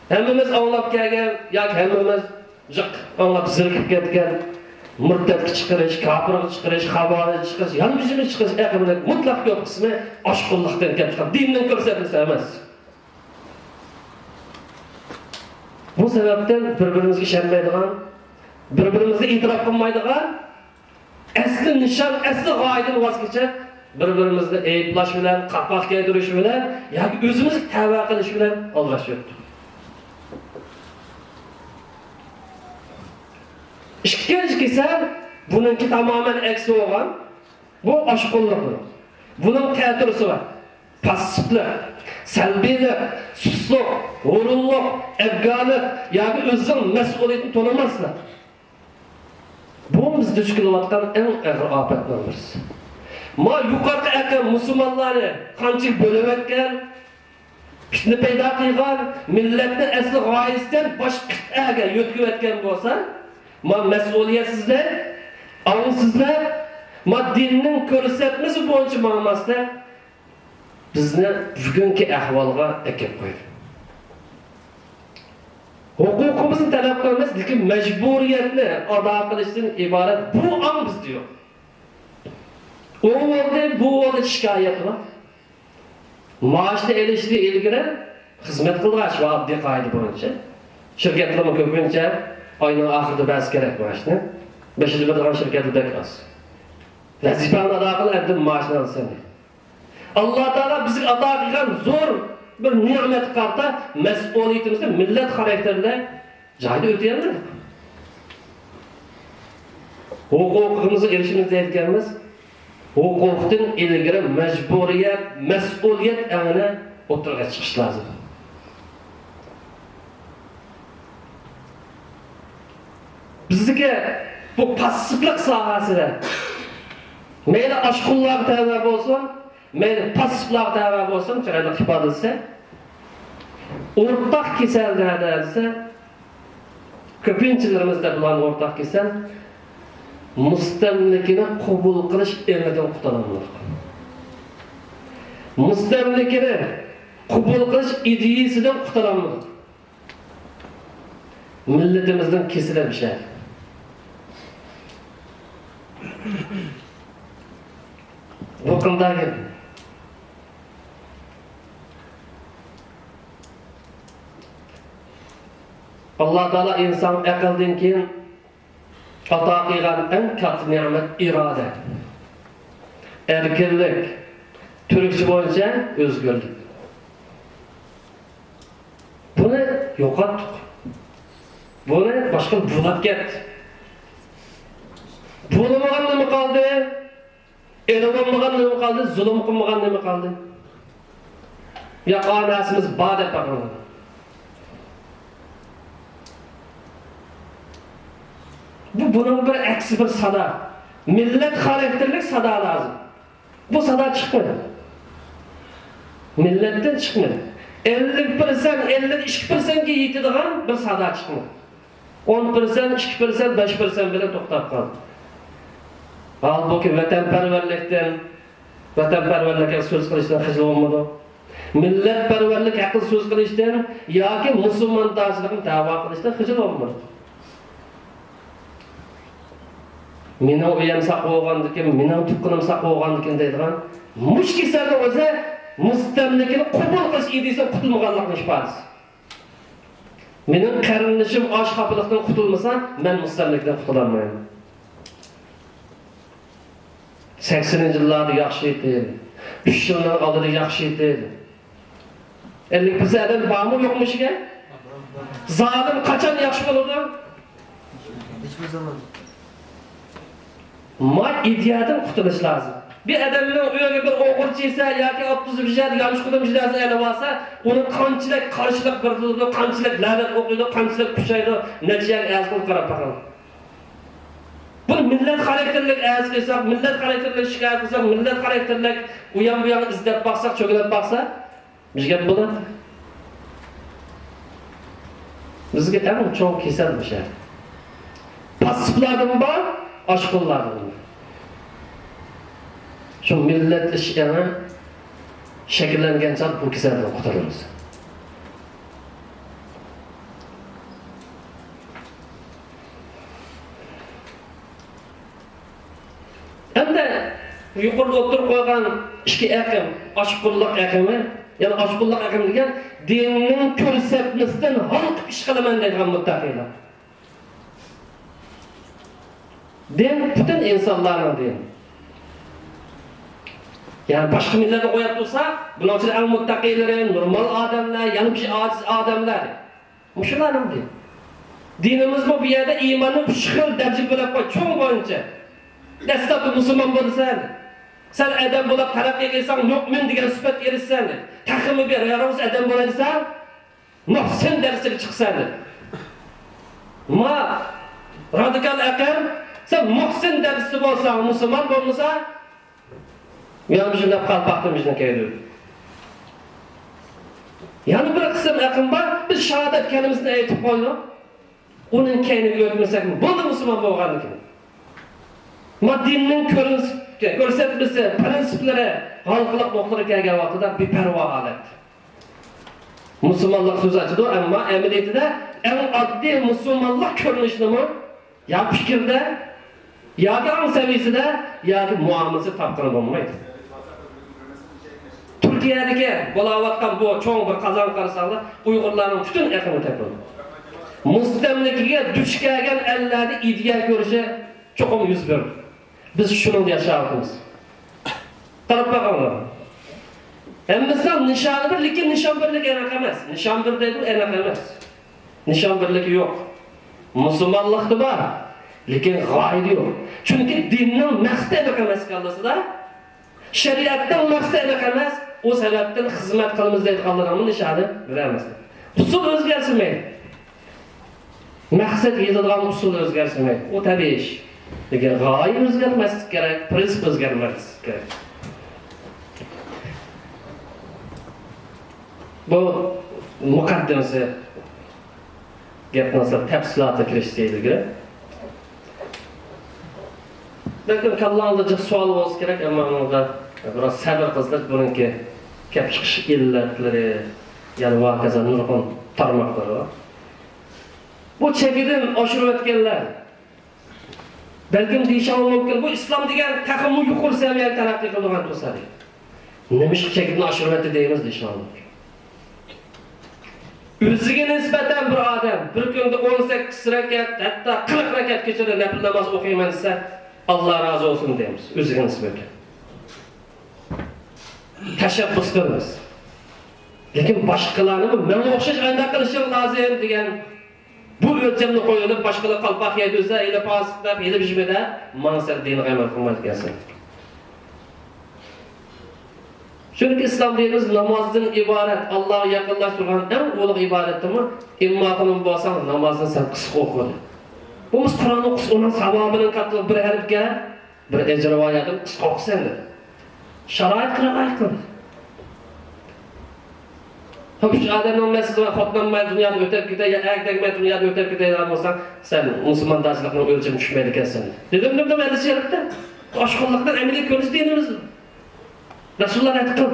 hemimiz anlap gelgen, yoki hemimiz jiq anlap zirkib ketgan murtatga chiqarish, kafirga chiqarish, xabarga chiqarish, yalmishga chiqarish aqimining mutlaq ko'p qismi oshqullikdan kelib chiqqan, dinning ko'rsatilsa emas. Bu sebepten birbirimizga ishonmaydigan, birbirimizni e'tirof qilmaydigan, asli nishon, asli g'oyadan voz kechib birbirimizni ayıplash bilan, qapaq keltirish bilan yoki o'zimizni tavba qilish bilan alg'ashyapti. Ikkinchi kasal buningki tamoman aksi bo'lgan. Bu oshqullik. Buning ta'siri var. Passivlik, salbiylik, suslik, o'rinliq, afg'onlik yoki o'zining mas'uliyatini to'lamaslik. Bu biz duch kelayotgan eng og'ir ofatlardan birisi. Ma yuqorqi aqam musulmonlarni qancha bo'lib o'tgan, fitna paydo qilgan, millatni asli g'oyasidan boshqa qit'aga yo'tkib o'tgan bo'lsa, ma mas'uliyatsizlar, angsizlar, ma dinning ko'rsatmasi bo'yicha ma'nosida bizni bugungi ahvolga akib qo'ydi. Huquqimizni talab qilamiz, lekin majburiyatni ado qilishdan iborat bu ang bizda yo'q. O oldu, bu oldu şikayet var. Maaşını elişti ilgili hizmet kılgaç ve adli kaydı boyunca. Şirketleme köpünce ayının ahırda bəzi gerek maaşını. 500 birden şirketi de az. Vazifeni ada kıl, evden maaşını alsın. Allah Teala bizi ada kılgan zor bir nimet karta mesuliyetimizde millet karakterinde cahil ödeyemedik. Hukukumuzu erişimizde etkenimiz huquqdan ilgari majburiyat, mas'uliyat angini o'tirg'a chiqish lozim. Bizga bu passivlik sohasida mayli oshqullar tava bo'lsin, mayli passivlar tava bo'lsin, chiroyli ifodasi o'rtaq kasalliklar desa, ko'pinchilarimizda bilan o'rtaq kasal mustamlikini qabul qilish emidan qutulamiz. Mustamlikini qabul qilish ideyasidan qutulamiz. Millatimizdan kesilib bir şey. Bu qanday gap? Allah Taala insan aqldan keyin ato qilgan eng katta ne'mat iroda. Erkinlik. Türkçe boyunca özgürlük. Bunu yo'qotdik. Bunu başka bulab ketdi. Bulamagan nima qoldi? E'lonlanmagan nima qoldi? Zulm qilmagan nima qoldi? Ya qonasimiz bor deb baqirdi. Bunun bir aksi bir sada. Millet karakterlik sada lazım. Bu sada çıkmadı. Milletten çıkmadı. 50%, 52%'ga yetadigan bir sada çıkmadı. 10%, 2%, 5% bilan to'xtab qoldi. Halbuki vatanparvarlikka so'z qilishdan xijil bo'lmadi. Millatparvarlik haqida so'z qilishdan yoki musulmonlarchilikni da'vo qilishdan xijil bo'lmadi. Meni uyam saq bo'lgandikin, meni tuqqanim saq bo'lgandikin deydigan mush kasalni o'zi mustamlikini qabul qilish ideyasidan qutulmaganlikning ifodasi. Mening qarindishim osh xafalikdan qutulmasa, men mustamlikdan qutulolmayman. 80-yillarda yaxshi edi. 3 yildan oldin yaxshi edi. 50% adam bormi yo'qmi ishga? Zolim qachon yaxshi bo'ladi? Hiçbir zaman. Ma ideyadan qutulish lazım. Bir adamning uyiga bir o'g'irchi esa yoki 30 bijad yanlış qilmishlarsa elib olsa, uni qanchalik qarshilik berdi, qanchalik la'nat o'qiydi, qanchalik kuchaydi, nechaga azqul qarab baqadi. Bu millat xarakterlik az qilsak, millat xarakterlik shikayat qilsak, millat xarakterlik u ham bu ham izlab baqsak, cho'gilib baqsak, bizga bo'ladi. Bizga ham cho'ng kesal bir şey. Pasiflardan bor, oshqullardan bor. Şu millet işgani şekillengen çat bu keselden kurtarırız. Hem de yukarıda oturup koygan iki ekim, aşkullık ekimi, yani aşkullık ekim degen dinin körsepmesinden halk iş kılaman deydigan muttaqiylar. Din bütün insanların din. Yani başka millete koyup dursa, bunun için el-muttaqileri, normal adamlar, yani bir aciz adamlar. Muşularım değil. Dinimiz bu bir yerde imanı şıkıl dercik bulup koy, çoğun boyunca. Destek Müslüman bulursan, sen adam bulup terakki edilsen, mümin diyen süpet gelirsen, takımı bir yaramız adam bulursan, muhsin dersine çıksan. Ma radikal akım, sen muhsin dersi olsan, Müslüman bulmasa, yani bizimle kalpaktım bizden kaydı. Yani bir kısım akım var, biz şehadet kelimesini ayıtıp koyduk. Onun kendini görmesek mi? Bu da Müslüman boğanlık. Maddinin görsetmesi, prensipleri, halkılık noktaları gelgen vaxtıda bir perva alet. Müslümanlık sözü açıdı ama emniyeti de en adli Müslümanlık görünüşünü ya fikirde, ya ki an seviyesinde, ya ki muamelesi tapkını bulmaydı. Türkiye'deki bulavatkan bu çoğun bir kazan karısalı Uygurların bütün ekimi tepkini. Müstemlikiye düş gelgen ellerde ideal görüşe çok yüz verdi. Biz şunun yaşayalımız. Tarıp bakalım. Hem bizden nişanı bir, lekin nişan birlik enak emez. Nişan bir değil, enak emez. Nişan birlik yok. Müslümanlık da var. Lekin gayri yok. Çünkü dinin maqsadi enak emez kaldırsa da, şeriattan maqsadi enak emez, o sebepten hizmet kılımız deydi kaldırmamın nişanı veremez. Usul özgersin meydi. Maqsad yetadigan usul o'zgarmaydi. O tabiiy ish. Lekin g'oya o'zgarmaslik kerak, prinsip o'zgarmaslik kerak. Bu muqaddimasi gapni tafsilotga kirishga Belki kallanıcı sual olsa gerek ama onda biraz sabır kızlar bununki kep çıkış illetleri yani vakazan nurgun tarmakları var. Bu çekidin aşırı etkenler. Belki diyişan mümkün bu İslam diyen takımı yukarı seviyeli terakki kıldıgan tosarı. Nemiş çekidin aşırı etti deyimiz diyişan mümkün. Özüge nispeten bir adam bir günde 18 rekat hatta 40 rekat geçirdi nafil namaz okuyman ise Allah razı olsun deyimiz. Özüge nispeten. Teşebbüs kılırız. Lekin başkalarını men o'xshash qanday qilishim lozim degan bu o'lchamni qo'yilib boshqalar qalpoq yeydiza, ele pasqab, ele bijmida mansab dini amal qilmaydigansan. Chunki islom dinimiz namozdan iborat, Allohga yaqinlashtirgan eng ulug' ibodatmi? Immo qilib bo'lsang namozni sen qisqa o'qi. Bu Qur'on o'qish uning savobining kattalik bir harfga bir ejr rivoyatini qisqa o'qisan. Sharoit qilib Hepsi adamın mesajı ve xotlanmay dünyada ötep gide ya erkekme dünyada ötep gide olsan sen Müslüman daşlıkla ölçüm düşmeydi kesin. Dedim ben de şerifte. Aşkınlıktan emilik görüş dinimiz. Resulullah aytqan.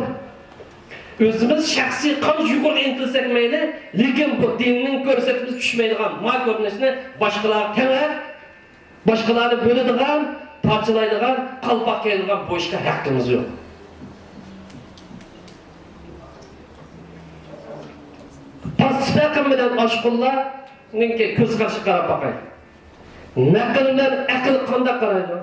Özümüz şahsi qancha yuqori intilsak mayli, lekin bu dinning ko'rsatmasi tushmaydigan mal ko'rinishini boshqalar temer, boshqalarni bo'ladigan, parchalaydigan, qalpoq kiyadigan bu ishga haqqimiz yo'q. Tasfiqim bilan oshqullar ninki ko'z qarshi qarab boqay. Naql bilan aql qanday qaraydi?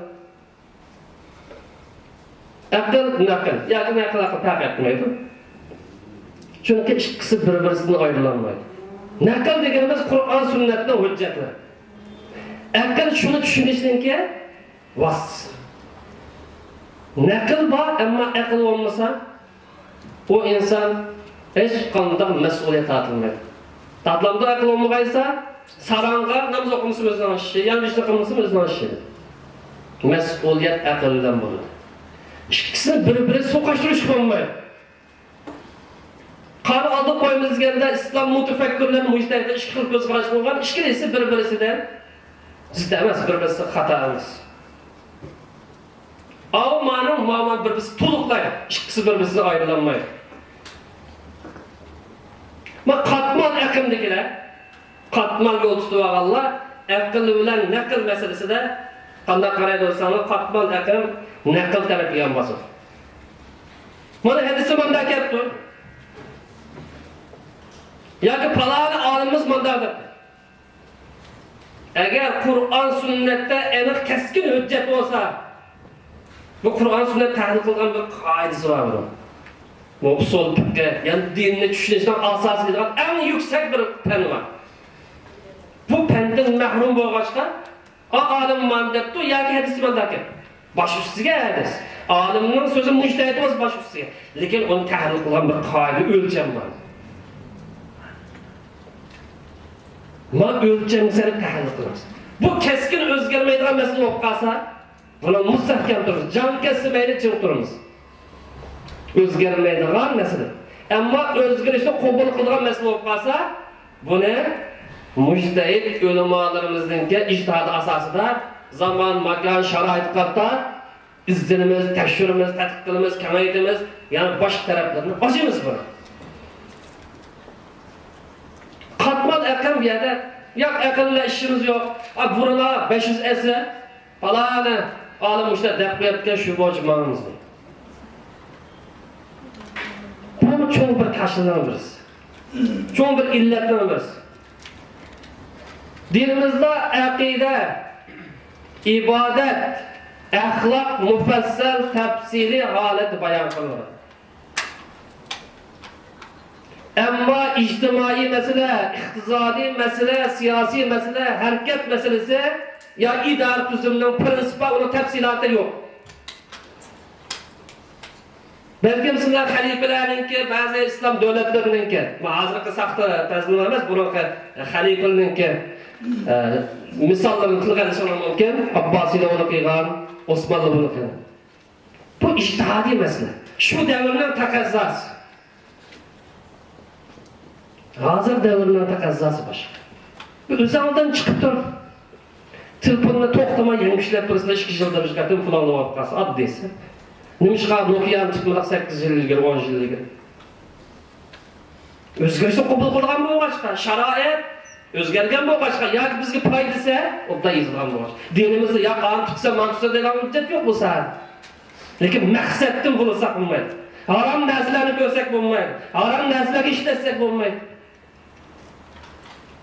Aql naql, yoki aql farq etmaydi. Chunki ikkisi bir-biridan ayrilanmaydi. Naql deganimiz Qur'on sunnatning hujjatlar. Aql shuni tushunishninki vas. Naql bor, ammo aql bo'lmasa o inson hech qanday mas'uliyat tortmaydi. Tatlamda aql olmagaysa, saranga namoz o'qimisi o'zidan oshishi, yanlishni qilmisi o'zidan oshishi. Mas'uliyat aqldan bo'ladi. İkisini bir-biri so'qashtirish bo'lmaydi. Qani oldi qo'ymizganda islom mutafakkirlar mujtahid ikki xil ko'z qarash bo'lgan, ikkisi bir-birisidan zidda emas, bir-birisi xato emas. Ma'lum bir-birisi to'liqlaydi, ikkisi bir-birisidan ayrilanmaydi. Qatmal aqldagilar qatmal yo'l tutib aql bilan naql masalasida qanday qaraydi bo'lsangiz qatmal aql naql tarafiga yonbosib. Mana hadisda manda kelibdi. Yoki falon olimimiz manda deb. Agar Qur'on sunnatda aniq keskin hujjat bo'lsa, bu Qur'on sunnat tahlil qilgan bir qoidasi bor bu. Bu usul fiqh, yani dinni tushunishdan asosiy bo'lgan eng yuksak bir fan var. Bu fandan mahrum bo'lg'achqa, olim man debdi, yoki hadis mandaki. Bosh ustiga hadis. Olimning so'zi mujtahid o'z bosh ustiga. Lekin uni tahlil qilgan bir qoida o'lcham bor. O'lchamsini tahlil qilamiz. Bu keskin o'zgarmaydigan masala bo'lib qolsa, buni mustahkam turib, jon kesmaydi jim turamiz. O'zgarmaydigan masala. Ammo o'zgarishni qabul qilgan masala bo'lib qolsa, buni mujtahid ulamolarimizning ijtihodi asosida zaman, makan, sharoit qarta izdirimiz, tekshirimiz, tadqiq qilamiz, kamaytiramiz, ya'ni boshqa taraflarni ochamiz buni. Qatmal aql bu yerda yo'q aqlli ishimiz yo'q. Buruna 500 asr falana olim ushla deb qo'yayotgan shu bojmamiz. Bu cho'ng bir tashlangan birisi. Cho'ng bir illatdan birisi. Dinimizda aqida, ibodat, axloq mufassal tafsili holat bayon qilinadi. Ammo ijtimoiy masala, iqtisodiy masala, siyosiy masala, harakat masalasi ya idora tuzumning prinsipi uni tafsiloti yo'q. Belkim sizlar xalifalarninki, ba'zi islom davlatlarininki, hozirgi saxta tazmin emas, bunaqa xalifalarninki misallarını tilga ilishimiz mumkin. Abbasiylar uni qilgan, Osmonli buni qilgan. Bu ijtihodiy masala. Shu davrning taqozosi. Hozir davrning taqozosi boshqa. O'zingdan chiqib tur. Telefonni to'xtamay yangislab tursa 2 yilda bir qatim pul olib qolsa, oddiysi. Nimishqa Nokia'ni tutmasak 8 yil ilgari, 10 yil ilgari. O'zgarishni qabul qilgan bo'lg'achqa, sharoit o'zgargan bo'lg'achqa, yoki bizga foydasi, unda yozilgan bo'lg'achqa. Dinimizda ya qon tutsa, man tutsa degan hujjat yo'q bo'lsa. Lekin maqsaddan bo'lsa bo'lmaydi. Harom narsalarni ko'rsak bo'lmaydi. Harom narsalarga ishlatsak bo'lmaydi.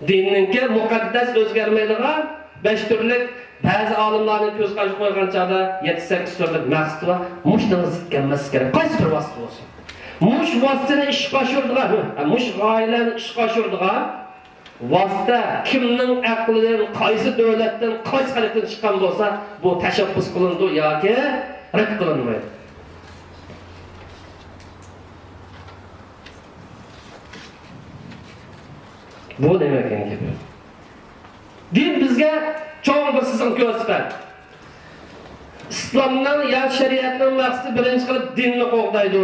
Dinninki muqaddas o'zgarmaydigan 5 turlik ba'zi olimlarning ko'z qarshi qo'ygan chog'da 7-8 turlik maqsad va mushdan zikkanmas kerak. Qaysi bir vosita bo'lsin. Mush vositani ishga oshirdigan, mush g'oyani ishga oshirdigan vosita kimning aqlidan, qaysi davlatdan, qaysi xalqdan chiqqan bo'lsa, bu tashabbus qilindi yoki rad qilinmaydi. Bu demek ekan. Din bizga cho'ng bir sizin ko'rsatadi. Islomning ya shariatning maqsadi birinchi qilib dinni qo'g'daydi.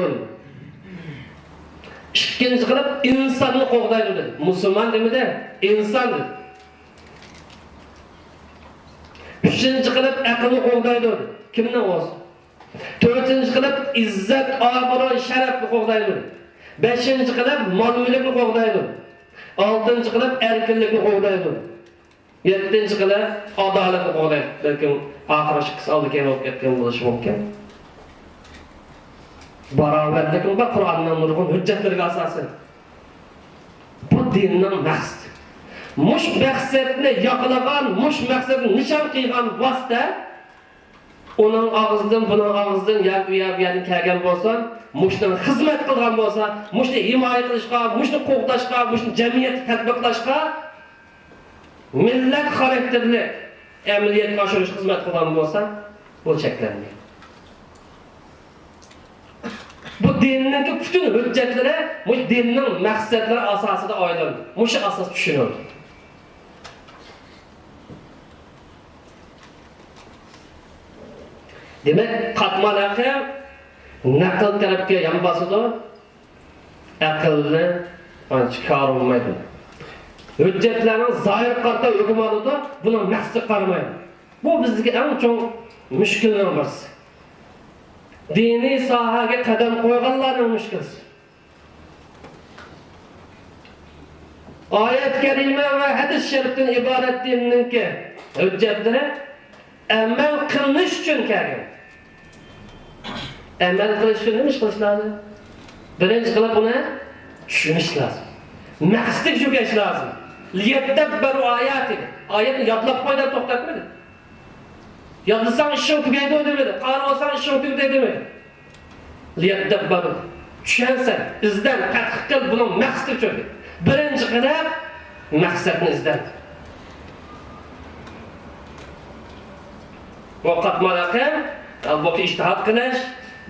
Ikkinchi qilib insonni qo'g'daydi dedi. Musulmon demidi, inson dedi. Uchinchi qilib aqlni qo'g'daydi dedi. Kimning o'zi? To'rtinchi qilib izzat, obro', sharafni qo'g'daydi. Beshinchi qilib mol-mulkni qo'g'daydi. Altıncı qilib erkinlikni qo'g'daydi. 7-chi qilib adolatni qo'g'daydi. Lekin oxiri qis oldi kelib ketgan bo'lishi mumkin. Barobarlikning va Qur'onning nurg'un hujjatlarga asosan. Bu dinning maqsadi. Mush maqsadni yoqlagan, mush maqsadni nishon qilgan vosita onun ağzından, bunun ağzından yer kelgan bo'lsa, mushning xizmat qilgan bo'lsa, mushni himoya qilishga, mushni qo'g'dashga, mushni jamiyatga tatbiqlashga millat xarakterli amaliyotga oshirish xizmat qilgan bo'lsa, bu cheklanmaydi. Bu dinning bütün hujjatlari mush dinning maqsadlari asosida oylandi. Mush asos tushunildi. Demek katman akıl, nakıl tarafı yan basıdı, akıllı çıkar olmaydı. Hüccetlerin zahir karta hüküm alıdı, buna məhsi qarmaydı. Bu bizge en çok müşkülün varsı. Dini sahaga kadem koyganların müşkülsü. Ayet-i kerime ve hadis-i şeriften ibaret dininin ki hüccetleri emel kılmış için kelgan. Emel qilish uchun nima qilish lozim? Birinchi qilib uni tushunish lozim. Maqsad tushunish lozim. Liyadabbaru oyati. Oyatni yodlab qo'ydan to'xtatmadi. Yodlasang ishing tugaydi demadi. Qarasang ishing tugaydi demadi. Liyadabbaru. Tushunsan, izdan tadqiq qil buning maqsadi uchun. Birinchi qilib maqsadni izdan. Vaqt malaqam, albatta ijtihod qilish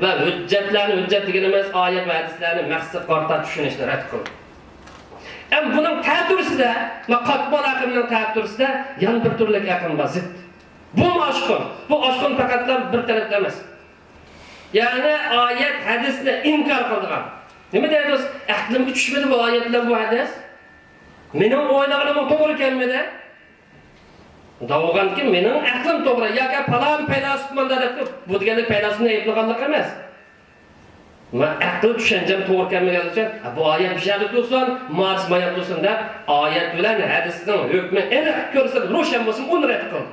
ve hüccetligini emas, ayet ve hadislerini maqsad qarta tushunishni rad qildi. Bunun ta'turisida, qatbol aqlning ta'turisida yana bir turlik aql bor. Bu oshqon. Bu oshqon faqat bir tarafda emas. Ya'ni ayet hadisni inkor qilgan. Nima deymiz? Aqlimga tushmadi bu oyat bilan bu hadis. Mening o'ylaganim to'g'ri kelmadi. Davğanki mening aqlim to'g'ri yoki falon faylasufman deb bu degani faylasufni ayblganlik emas. Men aql tushancam to'g'ri kelmagan uchun bu oyat bisharat bo'lsin, ma'rif mayat bo'lsin deb oyat bilan hadisning hukmi aniq ko'rsa, ro'shan bo'lsin, uni rad qil.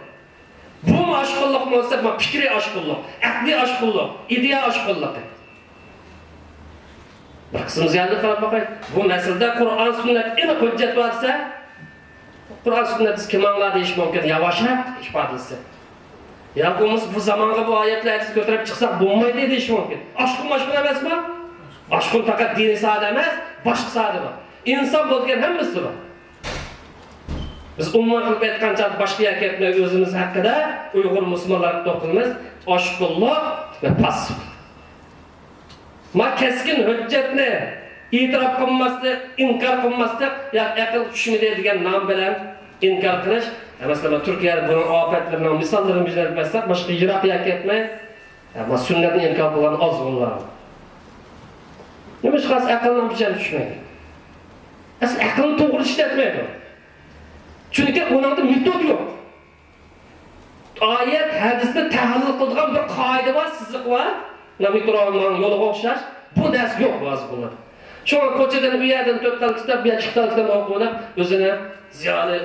Bu oshqonlik bo'lsa, bu fikriy oshqonlik, aqliy oshqonlik, ideya oshqonlik. Bir qism ziyada qarab boqay. Bu masalada Qur'on sunnat aniq hujjat bo'lsa, Kur'an sünneti kim anladı iş mümkün? Yavaşak ifadesi. Ya bu zamanda bu ayetler götürüp çıksak bulmayı dedi iş mümkün. Aşkın emez mi? Aşkın fakat dini saade emez, başka saade var. İnsan bulurken hemmesi var. Biz umman kılıp etkanca başka yaketme özümüz hakkında Uygur Müslümanlar dokunumuz aşkınlık ve pasif. Ma keskin hüccetini itiraf qilmaslik, inkor qilmaslik, ya aql tushmaydi degan nom bilan inkar qilish, masalan Turkiyada bunun ofatlarining misollarini bilmassak, boshqa yiroqga ketmay, ama sunnatni inkor qilgan oz bo'ladi. Nima xas aqldan bicham tushmaydi. Asl aqlni to'g'ri ishlatmaydi. Chunki ularda metod yo'q. Ayet, hadisni tahlil qilgan bir qoida bor, siziq bor. Nabitroning yo'liga o'xshash, bu narsa yo'q ba'zi bunlar. Şuna koçadan bir yerden 4 tane kitap, bir 2 tane kitap okumak,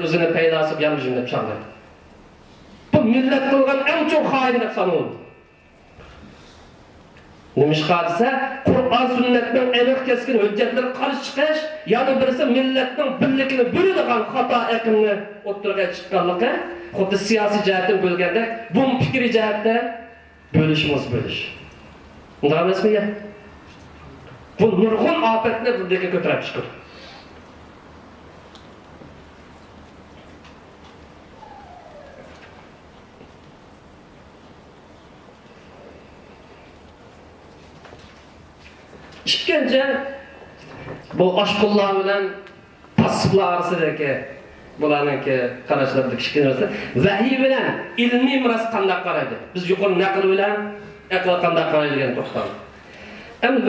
özüne paylaşıp yanlışını dep çalmaydı. Bu millet kılgan en çok hain dep sanıldı. Nimiş hadise? Kur'an sünnetten emek keskin hüccetleri karşı çıkış, yani birisi milletin birlikini bölüdüğün hata ekimini oturga çıkanlığı, xuddi siyasi jihatdan bölgende, bu fikri jihatda bölüşümüz. Bundan emasmi ya? Bu nurg'un ofatni bundaga ko'tarib chiqdi. Ikkinchi bu oshqullar bilan pasiflar orasidagi bularniki qarashlarda kichkinasi vahiy bilan ilmiy miros qanday qaraydi? Biz yuqori naql bilan aql qanday qaraydigan to'xtalamiz.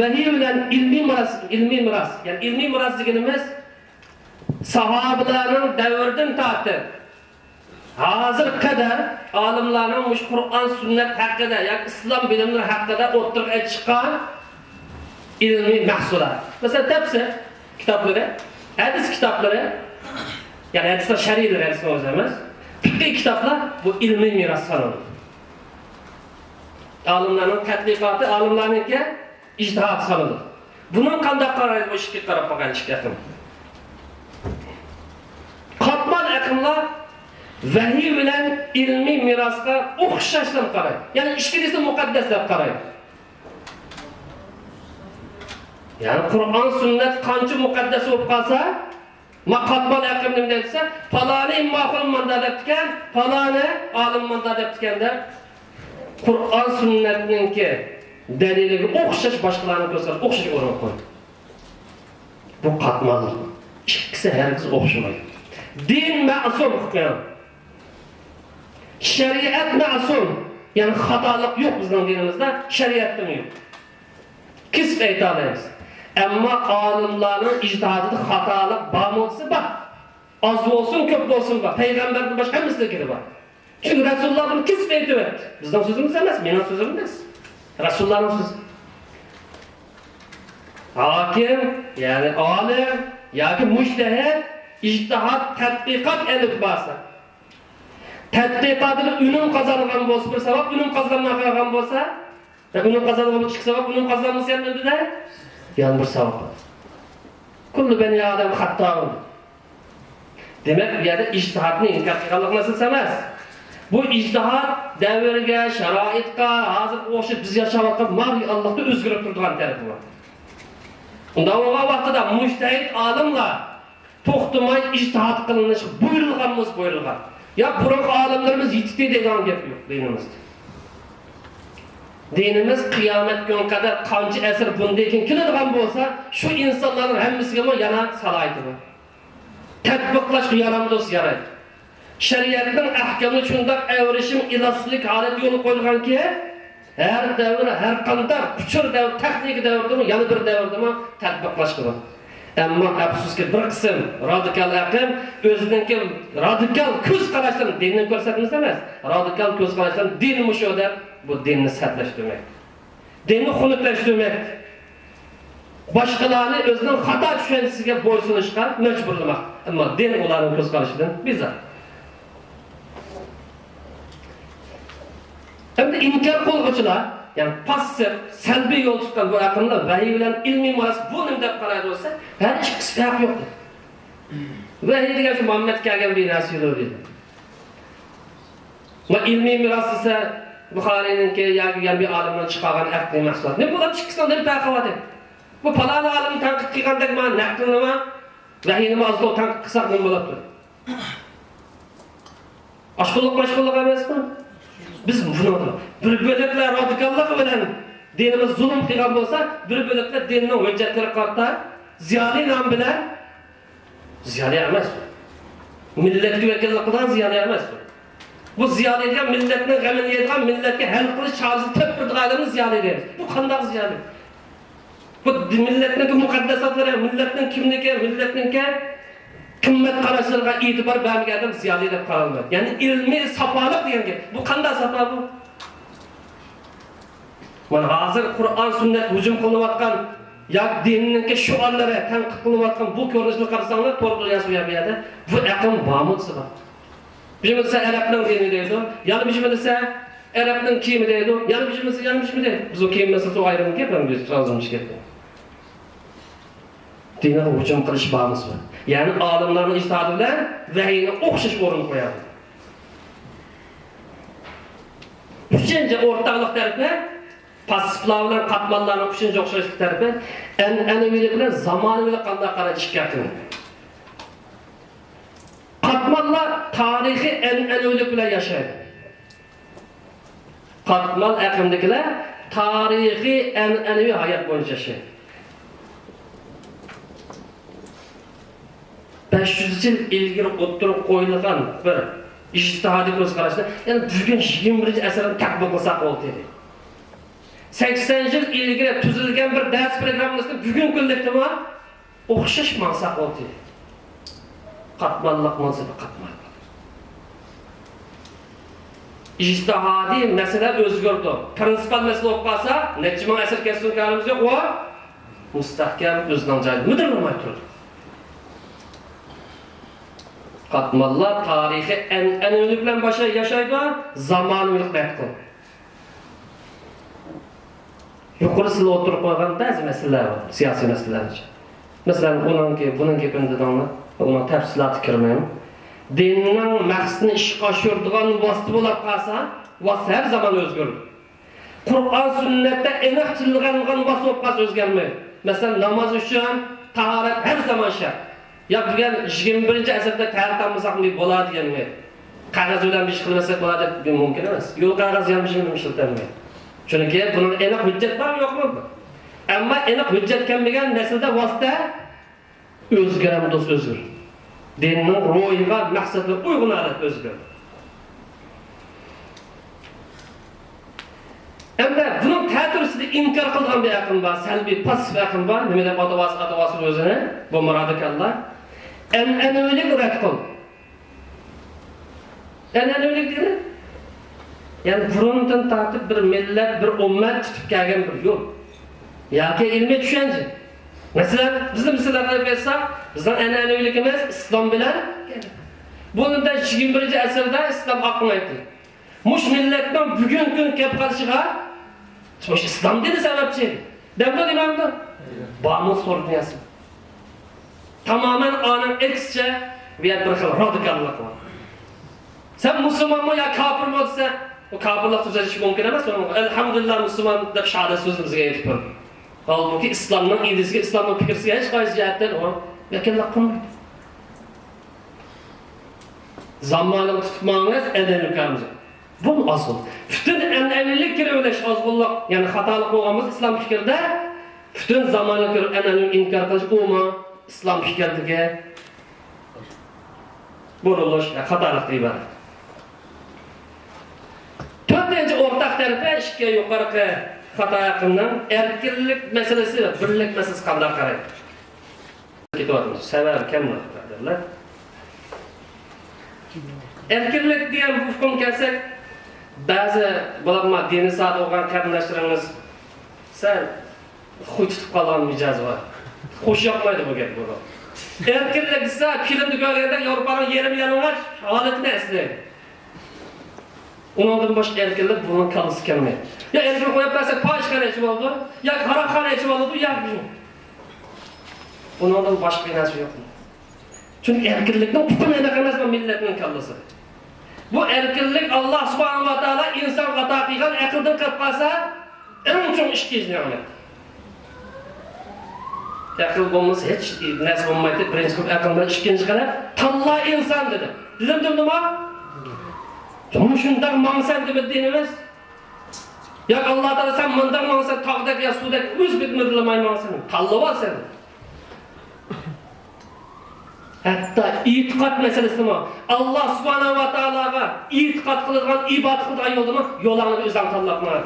Vahiy bilan ilmiy miros, yani ilmiy miros deganimiz sahobalarning davridan tortib hozir qadar olimlarning mush Qur'on sunnat haqida, yoki islom bilimlari haqida o'tirib chiqqan ilmiy mahsulot. Masalan, tafsir kitoblari, hadis kitoblari, yani hadislar shari'lar hadis emas, fiqh kitoblar bu ilmiy miros sanaladi. Olimlarning tadqiqoti, olimlarningki ijtihad sanaladi. Bunun qanday qaraydi bu ishga qarab qolgan ishga aqim. Qatman aqimlar vahiy bilan ilmiy mirosga o'xshashdan qaraydi. Ya'ni ishkilisi muqaddas deb qaraydi. Yani Kur'an sünnet qancha muqaddas bo'lib qolsa, maqatmal aqim nima desa, falani immohul manda debdikan, falani olim manda debdikanda Kur'an sünnetninki deliliga o'xshash boshqalarni ko'rsatib, o'xshash o'rin qo'ydi. Bu qatmal. Ikkisi hargiz o'xshamaydi. Din ma'sum hukm. Shariat ma'sum. Yani xatolik yo'q bizning dinimizda, shariatda yo'q. Kisb ayta olamiz. Ama alimlerin icdadında hatalık bağımlısı var. Az olsun, köp olsun var. Peygamberden başka mislekleri var. Çünkü Resulullah bunu kesip ediyor. Bizden sözümüz demez, benim sözüm demez. Resulullah'ın sözü. Hakim, yani alim, yani müştehid, icdihad, tatbikat elip varsa. Tatbikatını ünüm kazanılan olsa, bir sebep ünüm kazanılan olsa, ünüm kazanılan çık sebep ünüm kazanması yanında da, yani bir savab. Kullu beni adam hatta'un. Demek bu yerde ictihadni inkar qilganlik meselesi emas. Bu ictihad davrga, sharoitga, hozir o'xshab biz yashayotgan ma'riy Allohda o'zgarib turadigan tarafi bor. Unda o vaqtida mujtahid olimlar to'xtamay ijtihad qilinish buyurilgan bo'lsa buyurilgan. Ya burun olimlarimiz yetdi degan gap yo'q dinimizda. Dinimiz kıyamet gün kadar qancha asr bunday keladigan bo'lsa, shu insonlarning hammasiga yana salaydi bu. Tatbiqlashga yaramdo'z yaraydi. Shariatning ahkomini shunday avrishim iloslik holat yo'l qo'yilganki, har davr, har qanday kuchur davr, texnik davrda yana bir davrda tatbiqlashga bor. Ammo afsuski bir qism radikal aql o'zininki radikal ko'z qarashdan dinni ko'rsatmas emas. Radikal ko'z qarashdan din musho deb bu dinni satlash demek. Dinni xunuklash demek. Başkalarını özünün hata düşüncesiga bo'ysunishga majburlamak. Ama din ularning ko'z qarashidan bezak. Hem de inkar qilg'uchilar, yani passiv, salbiy yo'l tutgan bu aqllar vahiy bilan ilmiy miros bu nima deb qaraydi bo'lsa, har ikkisi farq yo'q. Vahiy degan shu Muhammad kelgan bir narsa deydi. Va ilmiy miros esa Buxoriyninki yoki bir olimdan chiqqan aqliy mahsulot. Ne bular chiqsa deb taqovat. Bu falon olim tanqid qilgandek men naqlnima vahiyni mavzu tanqid qilsak nima bo'ladi? Oshqullik emasmi? Biz buni bir bölükler radikallik bilan dinimiz zulm qilgan bo'lsa, bir bölükler dinning hujjatlari qarta ziyoli nom bilan ziyoli emas. Milletki vekillik kılan ziyade emas. Bu ziyade edilen milletine gamini yedigen milletke hal kılıç çağrısı tep bir adamı ziyade ederiz. Bu kandak ziyade. Bu milletinin mukaddesatları, milletinin kimligi, milletinin kımmet karşılığına itibar vermeye adam ziyade edip kalanlar. Yani ilmi sapalık diyen ki bu kandak sapa bu. Mana hazır Kur'an sünnet hücum kılıvatkan ya dinininki şu anlara tenkit kılıvatkan bu görünüşünü karşılanlar torpilaya suyamayada. Bu akım bağımlısı var. Bizim ise Arap'ın dini deydi. Yani bizim ise Arap'ın kimi deydi. Yani bizim ise deydi. Biz o kimi mesela o ayrımı yapalım biz razımış gibi. Dine hücum kılış bağımlısı var. Yani alimlerin ictihadıyla vehiyine okşaş orun koyar. Üçüncü ortaklık tarifi pasiflarla katmanlarla üçüncü okşaşlık tarifi en bilen zamanıyla kandak karacık yakın. Katmanlar tarihi en bile yaşayır. Katman akımdakiler tarihi en hayat boyunca yaşayır. 500 yıl ilgili oturup koyulgan bir ijtihadi göz karashda, yani bugün 21. asrın tatbiq qilsak bo'ldi dedi. 80 yıl ilgili tuzilgan bir ders programmasida bugun kunlikda o'xshash maqsad bo'ldi. Qatmanliq manzibi qatman. İjtihadi mesele o'zgardi. Prinsipal mesele bo'lib qolsa, necha ming asr keskin kalimiz yo'q, u mustahkam o'zining joyida mudirlamay turadi. Katmallar tarihi en bilen başa yaşaydı, zamanlılık bekti. Yukarısıyla oturup koygan bazı meseleler var, siyasi meseleler için. Mesela bunun gibi ona tefsilatı kirmeyim. Dinin maksını işe aşırdığın vasıtı bulup kalsa, vasıtı her zaman özgürlük. Kur'an sünnette enek çılgınlığın vasıtı bulup kalsa özgürlük. Mesela namaz için taharet her zaman şart. Ya bugün 21. asırda tarihtamızsak mı bola diyen mi? Kağız bilen bir iş kılmasak bola diye mümkün emas. Yol kağız yanmışım işletilmiyor. Çünkü bunun enek hüccet var mı yok mu? Ama enek hüccet kelmegen nesilde vasıta özgürem dost özgür. Dinin ruhiga, maksatına uygun adet özgür. Ama bunun tədrisinde inkar kılgan bir akım var, selbi, pasif akım var. Nemede adavası özüne, bu muradıkallah. En-öylik ret kıl. En-öylik değil mi? Yani burundan tartıp bir millet, bir ummet tutup gelgen bir yol. Ya ki ilmi düşünce. Mesela bizim misallarına versek, bizim en-öylikimiz İslam bilen bunun da 21. asırda İslam aklına etti. Muş milletten bugün gün kep karşıga muş İslam dedi sebepçi. Demde imamda. Bağımız soru dünyası. Tamamen anın eksçe bir radikallık var. Sen Müslüman mı ya kafir mi olsa o kafirlik düzeliş mümkün emas. Elhamdülillah Müslüman da şahada sözümüzge yetip var. Halbuki İslam'ın idisi, İslam'ın fikirsiye hiç gayet cihetten o yakınlık kılmıyor. Zamanını tutmanız edenliklerimiz. Bu asıl. Bütün enellik kirevleş azgullık, yani hatalık olmamız İslam fikirde, bütün zamanı kirevleş enellik inkar kılış olma, İslam fikirdeki buruluş, hatalık ibaret. Dördüncü ortak tarife, işke yukarı hata yakından erkirlik meselesi, birlik meselesi kandak karaydı. Sever kim derler? Erkirlik diyen bu hüküm kelsek, bazı bulunma dini saat olan kardeşlerimiz sen huy tutup kalan micaz var. Hoş yapmaydı bu gel burada. Erkirlik ise filmde görgende Avrupa'nın yerim yanına haletini esneydi. Ondan başka erkirlik bunun kalısı kelmeyi. Ya erkirlik koyup derse payışkan eçim oldu, ya karakhan eçim oldu, ya bizim. Ondan başka bir nasıl yok. Çünkü erkirlikten tutum edetemez mi milletinin kallısı. Bu erkirlik Allah subhanahu wa ta'ala insan hata kıygan akıldan kapkasa en çok işkiz nimet. Akıl olması hiç nasıl olmaydı, prensip akıldan işkinci kadar talla insan dedi. Dedim ama şundan mansan gibi dinimiz. Ya Allah Teala sen mandan mansan tağdak ya sudak üz bitmedilemay mansan. Talla var sen. Hatta itiqat meselesi mi? Allah subhanahu wa ta'alaga itiqat kılırgan, ibadet kılırgan yolunu yolağını özden tanlatmadı.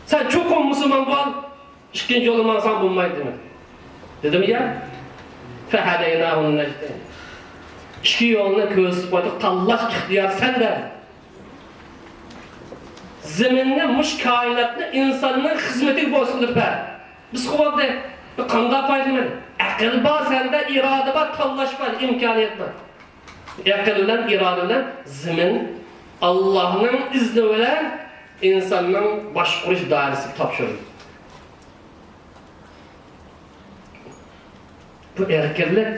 Sen çok on Müslüman bol, ikinci yolundan sen bulmayı demek. Dedim ya, fehadeynahu'n necdeyn. İki yolunu közüp koyduk, tallaş ihtiyar sen de. Zeminne, muş kainatını insanın hizmeti bozulur be. Biz kovabda, kanda paylaşmadı. Akıl var sende, irade var, tallaş var, imkaniyet var. Akıl ile, irade ile zemin, Allah'ın izniyle insanın baş kuruş dairesi tapşırır. Bu erkeklik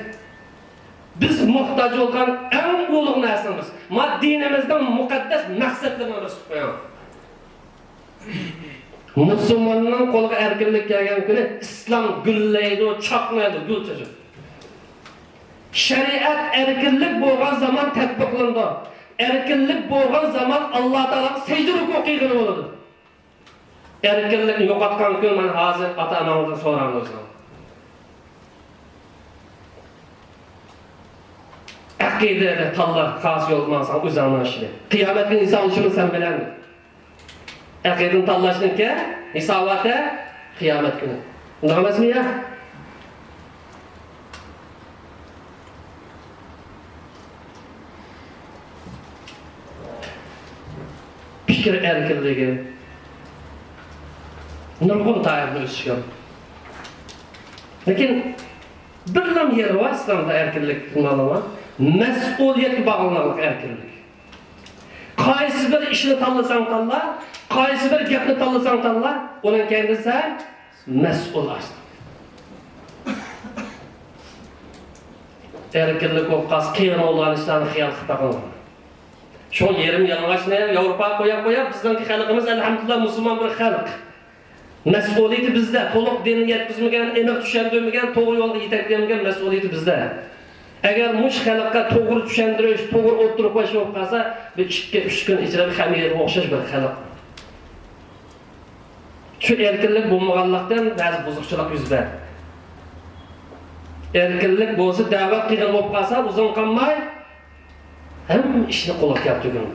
biz muhtaç olan en ulug' narsamiz. Dinimizden mukaddes maqsadlarni biz qo'yamiz. Musulmonning qo'liga erkinlik kelgan kuni islom gullaydi, chaqnaydi, gul chechib. Shariat erkinlik bo'lgan zaman tatbiqlandi. Erkinlik bo'lgan zaman Alloh taolo sajda ruku'i qilgan bo'ladi. Erkinlikni yo'qotgan kun men hozir ota-onamdan so'rayman. Akidede tallar khas yolmansan uzanlaşını. Kıyametin insan oluşunu sen bilen. Akidin tallaşını ki isavate kıyamet günü. Anlamaz mı ya? Fikir erkinliği. Nurgun tayarını üstüyor. Lakin birlam yeri var İslam'da erkinlik malama. Mesuliyet bağlılık erkinlik. Qaysi bir işini tanlasan tanla, qaysi bir gapni tanlasan tanla, onun kendisi mesul aslında. Erkinlik olqas qiyin olan işlerini xiyal qilib taqaman. Şu yerim yalang'ochni Avrupa qo'yab bizning xalqimiz alhamdulillah musulmon bir xalq. Mesuliyeti bizde, to'liq dinni yetkazmagan, aniq tushuntirmagan, to'g'ri yo'lga yetaklaydigan mesuliyeti bizde. Eğer muş xalqqa to'g'ri tushuntirish, to'g'ri o'tirib qo'yish bo'lib qolsa, bir 2-3 kun ichida xamirga o'xshash bir xalq. Shu erkinlik bo'lmaganlikdan ba'zi buzuqchilik yuz berdi. Erkinlik bo'lsa, da'vat qilgan bo'lib qolsa, uzun qolmay hamma ishni qo'lga keltirgan.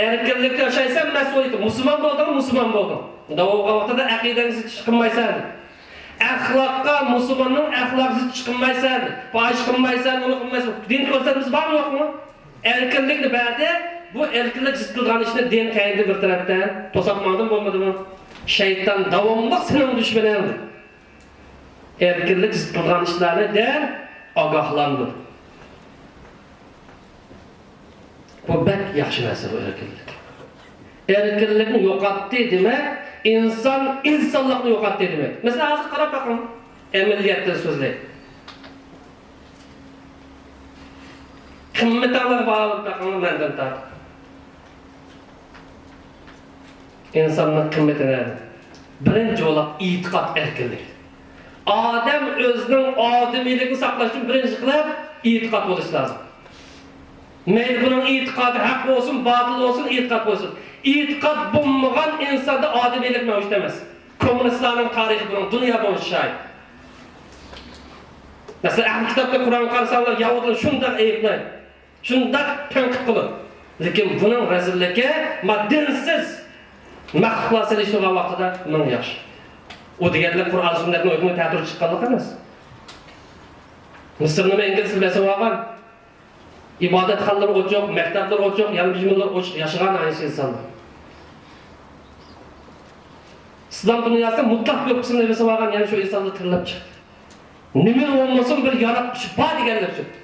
Erkinlikda yashaysan, mas'uliyat. Musulmon bo'lding. Unda o vaqtda aqidangizni chiqmaysan. Ahlakka, Müslümanın ahlaksız çıkılmaysan, bağış kılmaysan, onu kılmaysan, din ko'rsatimiz var mı yok mu? Erkinlikni berde, bu erkinlik zıttılgan işine din kaydı bir taraftan, tosatmadın olmadı mı? Şeytan davamlı senin düşmanındır. Erkinlik zıttılgan işlerine den agahlandır. Bu bek yaxşı narsa bu erkinlik. Erkinlikni yo'qotdi demek, insanlıkni yo'qotdi demek. Mesela hozir qarab bakın, emniyetden so'zlaydi. Qimmatlar bağlı bakın mendan tart. İnsanın qimmatini birinci olarak itiqat erkinlik. Adam özünün ademiyligini saqlash uchun birinchi qilib itiqat bo'lishi lazım. Meyli bunun itiqadı haq olsun, batıl olsun, itiqat olsun. İtiqat bulmagan insanda ademiylik mevcut demez. Komünistlerin tarihi bunun, dünya boyunca şahit. Mesela ahli kitapta Kur'an qarsanlar, Yahudiler şundak eyiplayın, şundak tenkit kılın. Lekin bunun rezilliki, dinsiz, mahlasını işleyen vaqtida bunun yaxşı. O diğerler Kur'an sünnetini öykümü tədir çıqqanlıq emas. Mısır'nın İngiliz bilmesi var. İbadetxanalar oçuq, mektepler oçuq, yarım cümleler oçuq, yaşayan aynı insanlar. İslam dünyasında mutlak bir kısım nefesi varken yani şu insanları tırlap çıktı. Nimin olmasın bir yaratmış, var diyenler çıktı.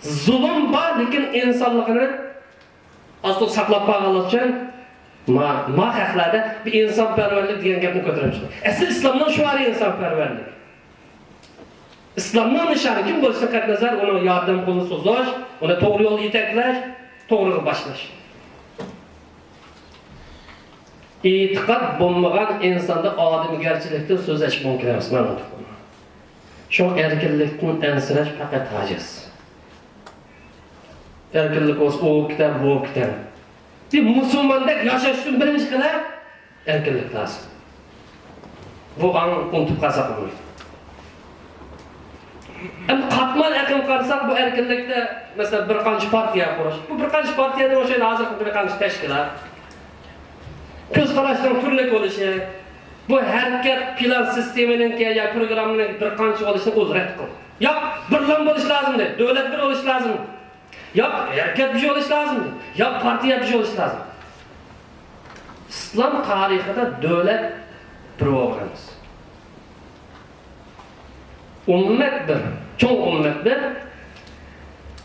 Zulüm var, lekin insanlığını asıl saklap bağlı için haqlarda bir insonparvarlik degan gapni ko'tarib chiqdi. Asli islomdan shu var insonparvarlik. İslamning nishoni kim bo'lsa qatnazar, uni yordam qo'lini so'zash, uni to'g'ri yo'lga yetaklash, to'g'ri boshlash. E'tiqod bo'lmagan insonda odamgarchilikdan so'zlash mumkin emas. Mana bu. Shu erkinlikni ansirash faqat ajiz. Erkinlik o'z o kitap, bu kitap. Bir Müslümanda yaşaş için birinci kadar erkinlik lazım. Bu an unutup kalsak olmuyor. Hem katman erkin karsak bu erkinlikte mesela bir kanç partiya kuruş. Bu bir kanç partiyada o şeyin hazır bir kanç teşkilat. Göz karıştırın türlük oluşu. Bu hareket plan sisteminin ki ya programının bir kanç oluşunu o red kıl. Yok birlen buluş lazım de, devlet bir oluş lazım. Yok hareket bir şey oluş lazım de, yok partiye bir şey oluş lazım. İslam tarihinde devlet bir olganız. Ümmet bir, çoğu ümmet bir.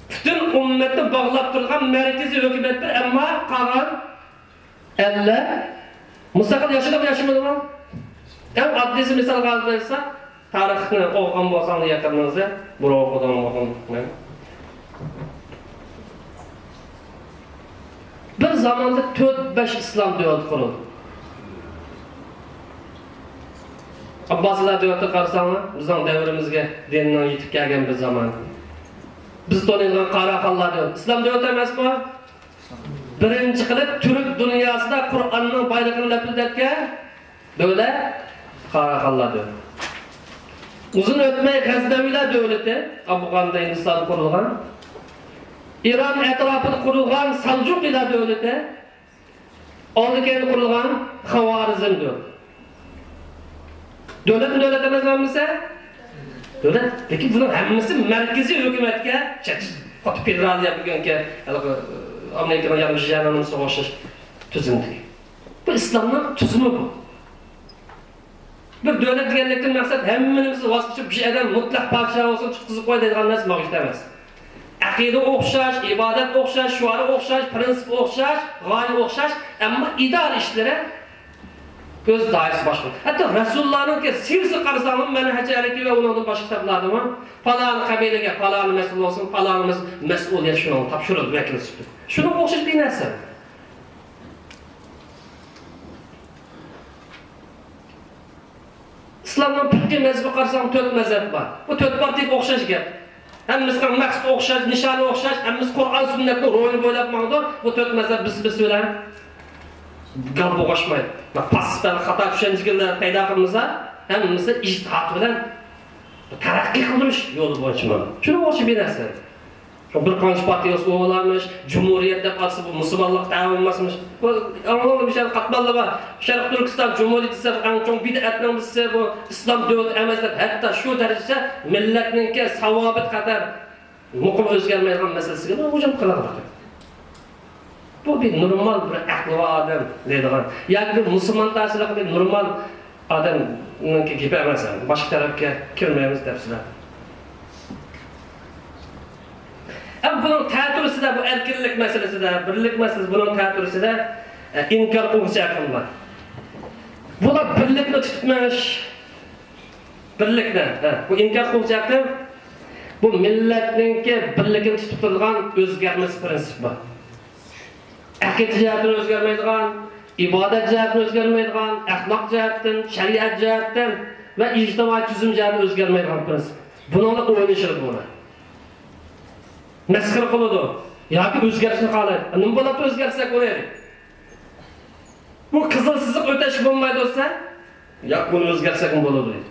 Bütün ümmeti bağlap durgan merkezi hükümet bir ama kalan elle müstakil yaşadı mı yaşamadı mı? En adlisi misal kaldırırsa tarihini oğukan bolsanız yakınınızı bura okudan bakın. Bir zamanda 4-5 İslam devleti kuruldu. Abbasiler devleti karşısında bizden devrimizge dininden yetip gelgen bir zaman. Biz tanıyalım Karakallar devleti. İslam devleti emas mı? Birinci kılıp Türk dünyasında Kur'an'ın bayrağını lepildetken devlet Karakallar devleti. Uzun ötmey Gazneviler devleti Afgan'da Hindistan'da kurulgan. İran etrafında kurulgan Salcukiler devleti. Orada kurulgan Havarizm devleti. Devlet mi devlet emez mi? Devlet. Peki bunun hemmisi merkezi hükümetke Katı federal yapılgan ki Amerika'nın yanlış yanının soğuşu tüzümdür. Bu İslam'ın tüzümü bu. Bir devlet diyenlikten maksat hemmimiz vasıfçı bir şeyden mutlak padişah olsun çıtkızı koy dediğin nasıl mağış demez. Akide okşaş, ibadet okşaş, şuarı okşaş, prensip okşaş, gayri okşaş ama idare işlere göz dairesi başlıyor. Hatta Resulullah'ın ki sirsi karısanın menhecaleti ve onun başka kitaplarda mı? Falan kabilege, falan mesul olsun, falan mesuliyet şunu tapşırıldı, vekil sütü. Şunu okşaş bir nesi? İslam'ın peki mezhebi karşısında 4 mezhep var. Bu 4 partiye okşaş gel. Hemmizden maksat okşaş, nişanı okşaş, hemmiz Kur'an sünnetli rolünü böyle yapmadı. Bu 4 mezhep biz söyleyin. Galp oqaşmaydı. Pasistan hata düşençilikler payda qılmasa, hemmisi ijtihat bilen taraqqiy qilmish yo'li bo'yicha. Shuni o'xshab bir narsa. Bir qancha partiyasi o'g'lamış, Cumhuriyet deb atsa bu musulmonlik ta'min emasmish. Bu anglab bir şey qatmanlar bor. Sharq Turkiston Cumhuriyeti esa eng chong bid'atning birisi bu islom davlati emas deb hatto shu darajada millatninki savobit qadar muqim o'zgarmaydigan masalasiga hujum qiladi. Bu bir normal bir aklı adam deydigan. Yani bir Müslüman tarafı bir normal adamın gibi emas. Başka tarafga kirmaymiz depsiler. Ama bunun ta'turisi de bu erkinlik meselesi de, birlik meselesi bunun ta'turisi de inkar qiluvchi aql var. Bular birlikni tutmash, birlikni, bu inkar qiluvchi aql bu millatninki birligini tutib turgan o'zgarmas prinsip bor. Akide jihatdan o'zgarmaydigan, ibodat jihatdan o'zgarmaydigan, axloq jihatdan, shariat jihatdan va ijtimoiy tuzum jihatdan o'zgarmaydigan prinsip. Buni o'ylashib bo'ladi. Masxara qiladi. Yoki o'zgarishni xohlaydi. Nima bo'ladi o'zgarsak bo'laydi. Bu qizil siziq o'tash bo'lmaydi bo'lsa, yo'q buni o'zgarsak ham bo'ladi deydi.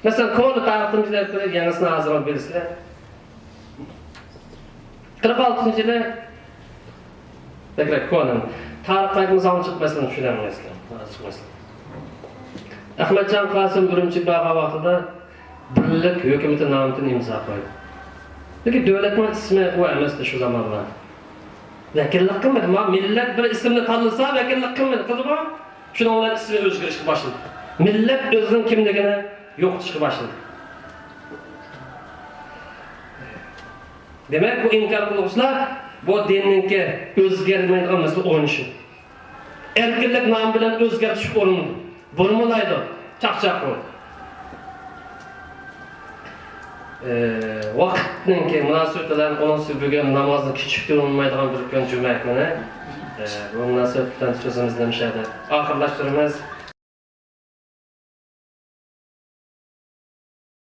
Masalan, ko'ni tariximizda yangisini hozirroq bilasizlar. 46-yili tekrar ko'nim. Tarix qayg'imizdan chiqmasdan tushunamizlar. Ahmadjon Qosim Urumchi baqa vaqtida birlik hukumati nomidan imzo qo'ydi. Lekin davlatning ismi u emasdi shu zamonlar. Vakillik qilmadi, millat bir ismni tanlasa vakillik qilmadi, qiziqmi? Shuni ular ismi o'zgarishga boshladi. Millat o'zining kimligini yo'qotishga boshladi. Demak, bu inkor qiluvchilar bu dinninki o'zgarmaydigan masala o'rnishi. Erkinlik nomi bilan o'zgartish o'rni. Bo'lmaydi. Chaqchaq qo'y. Vaqtninki munosabat bilan onun bugun namozni kechiktirolmaydigan bir kun juma kuni. Bu munosabat bilan so'zimizni nimshada oxirlashtiramiz.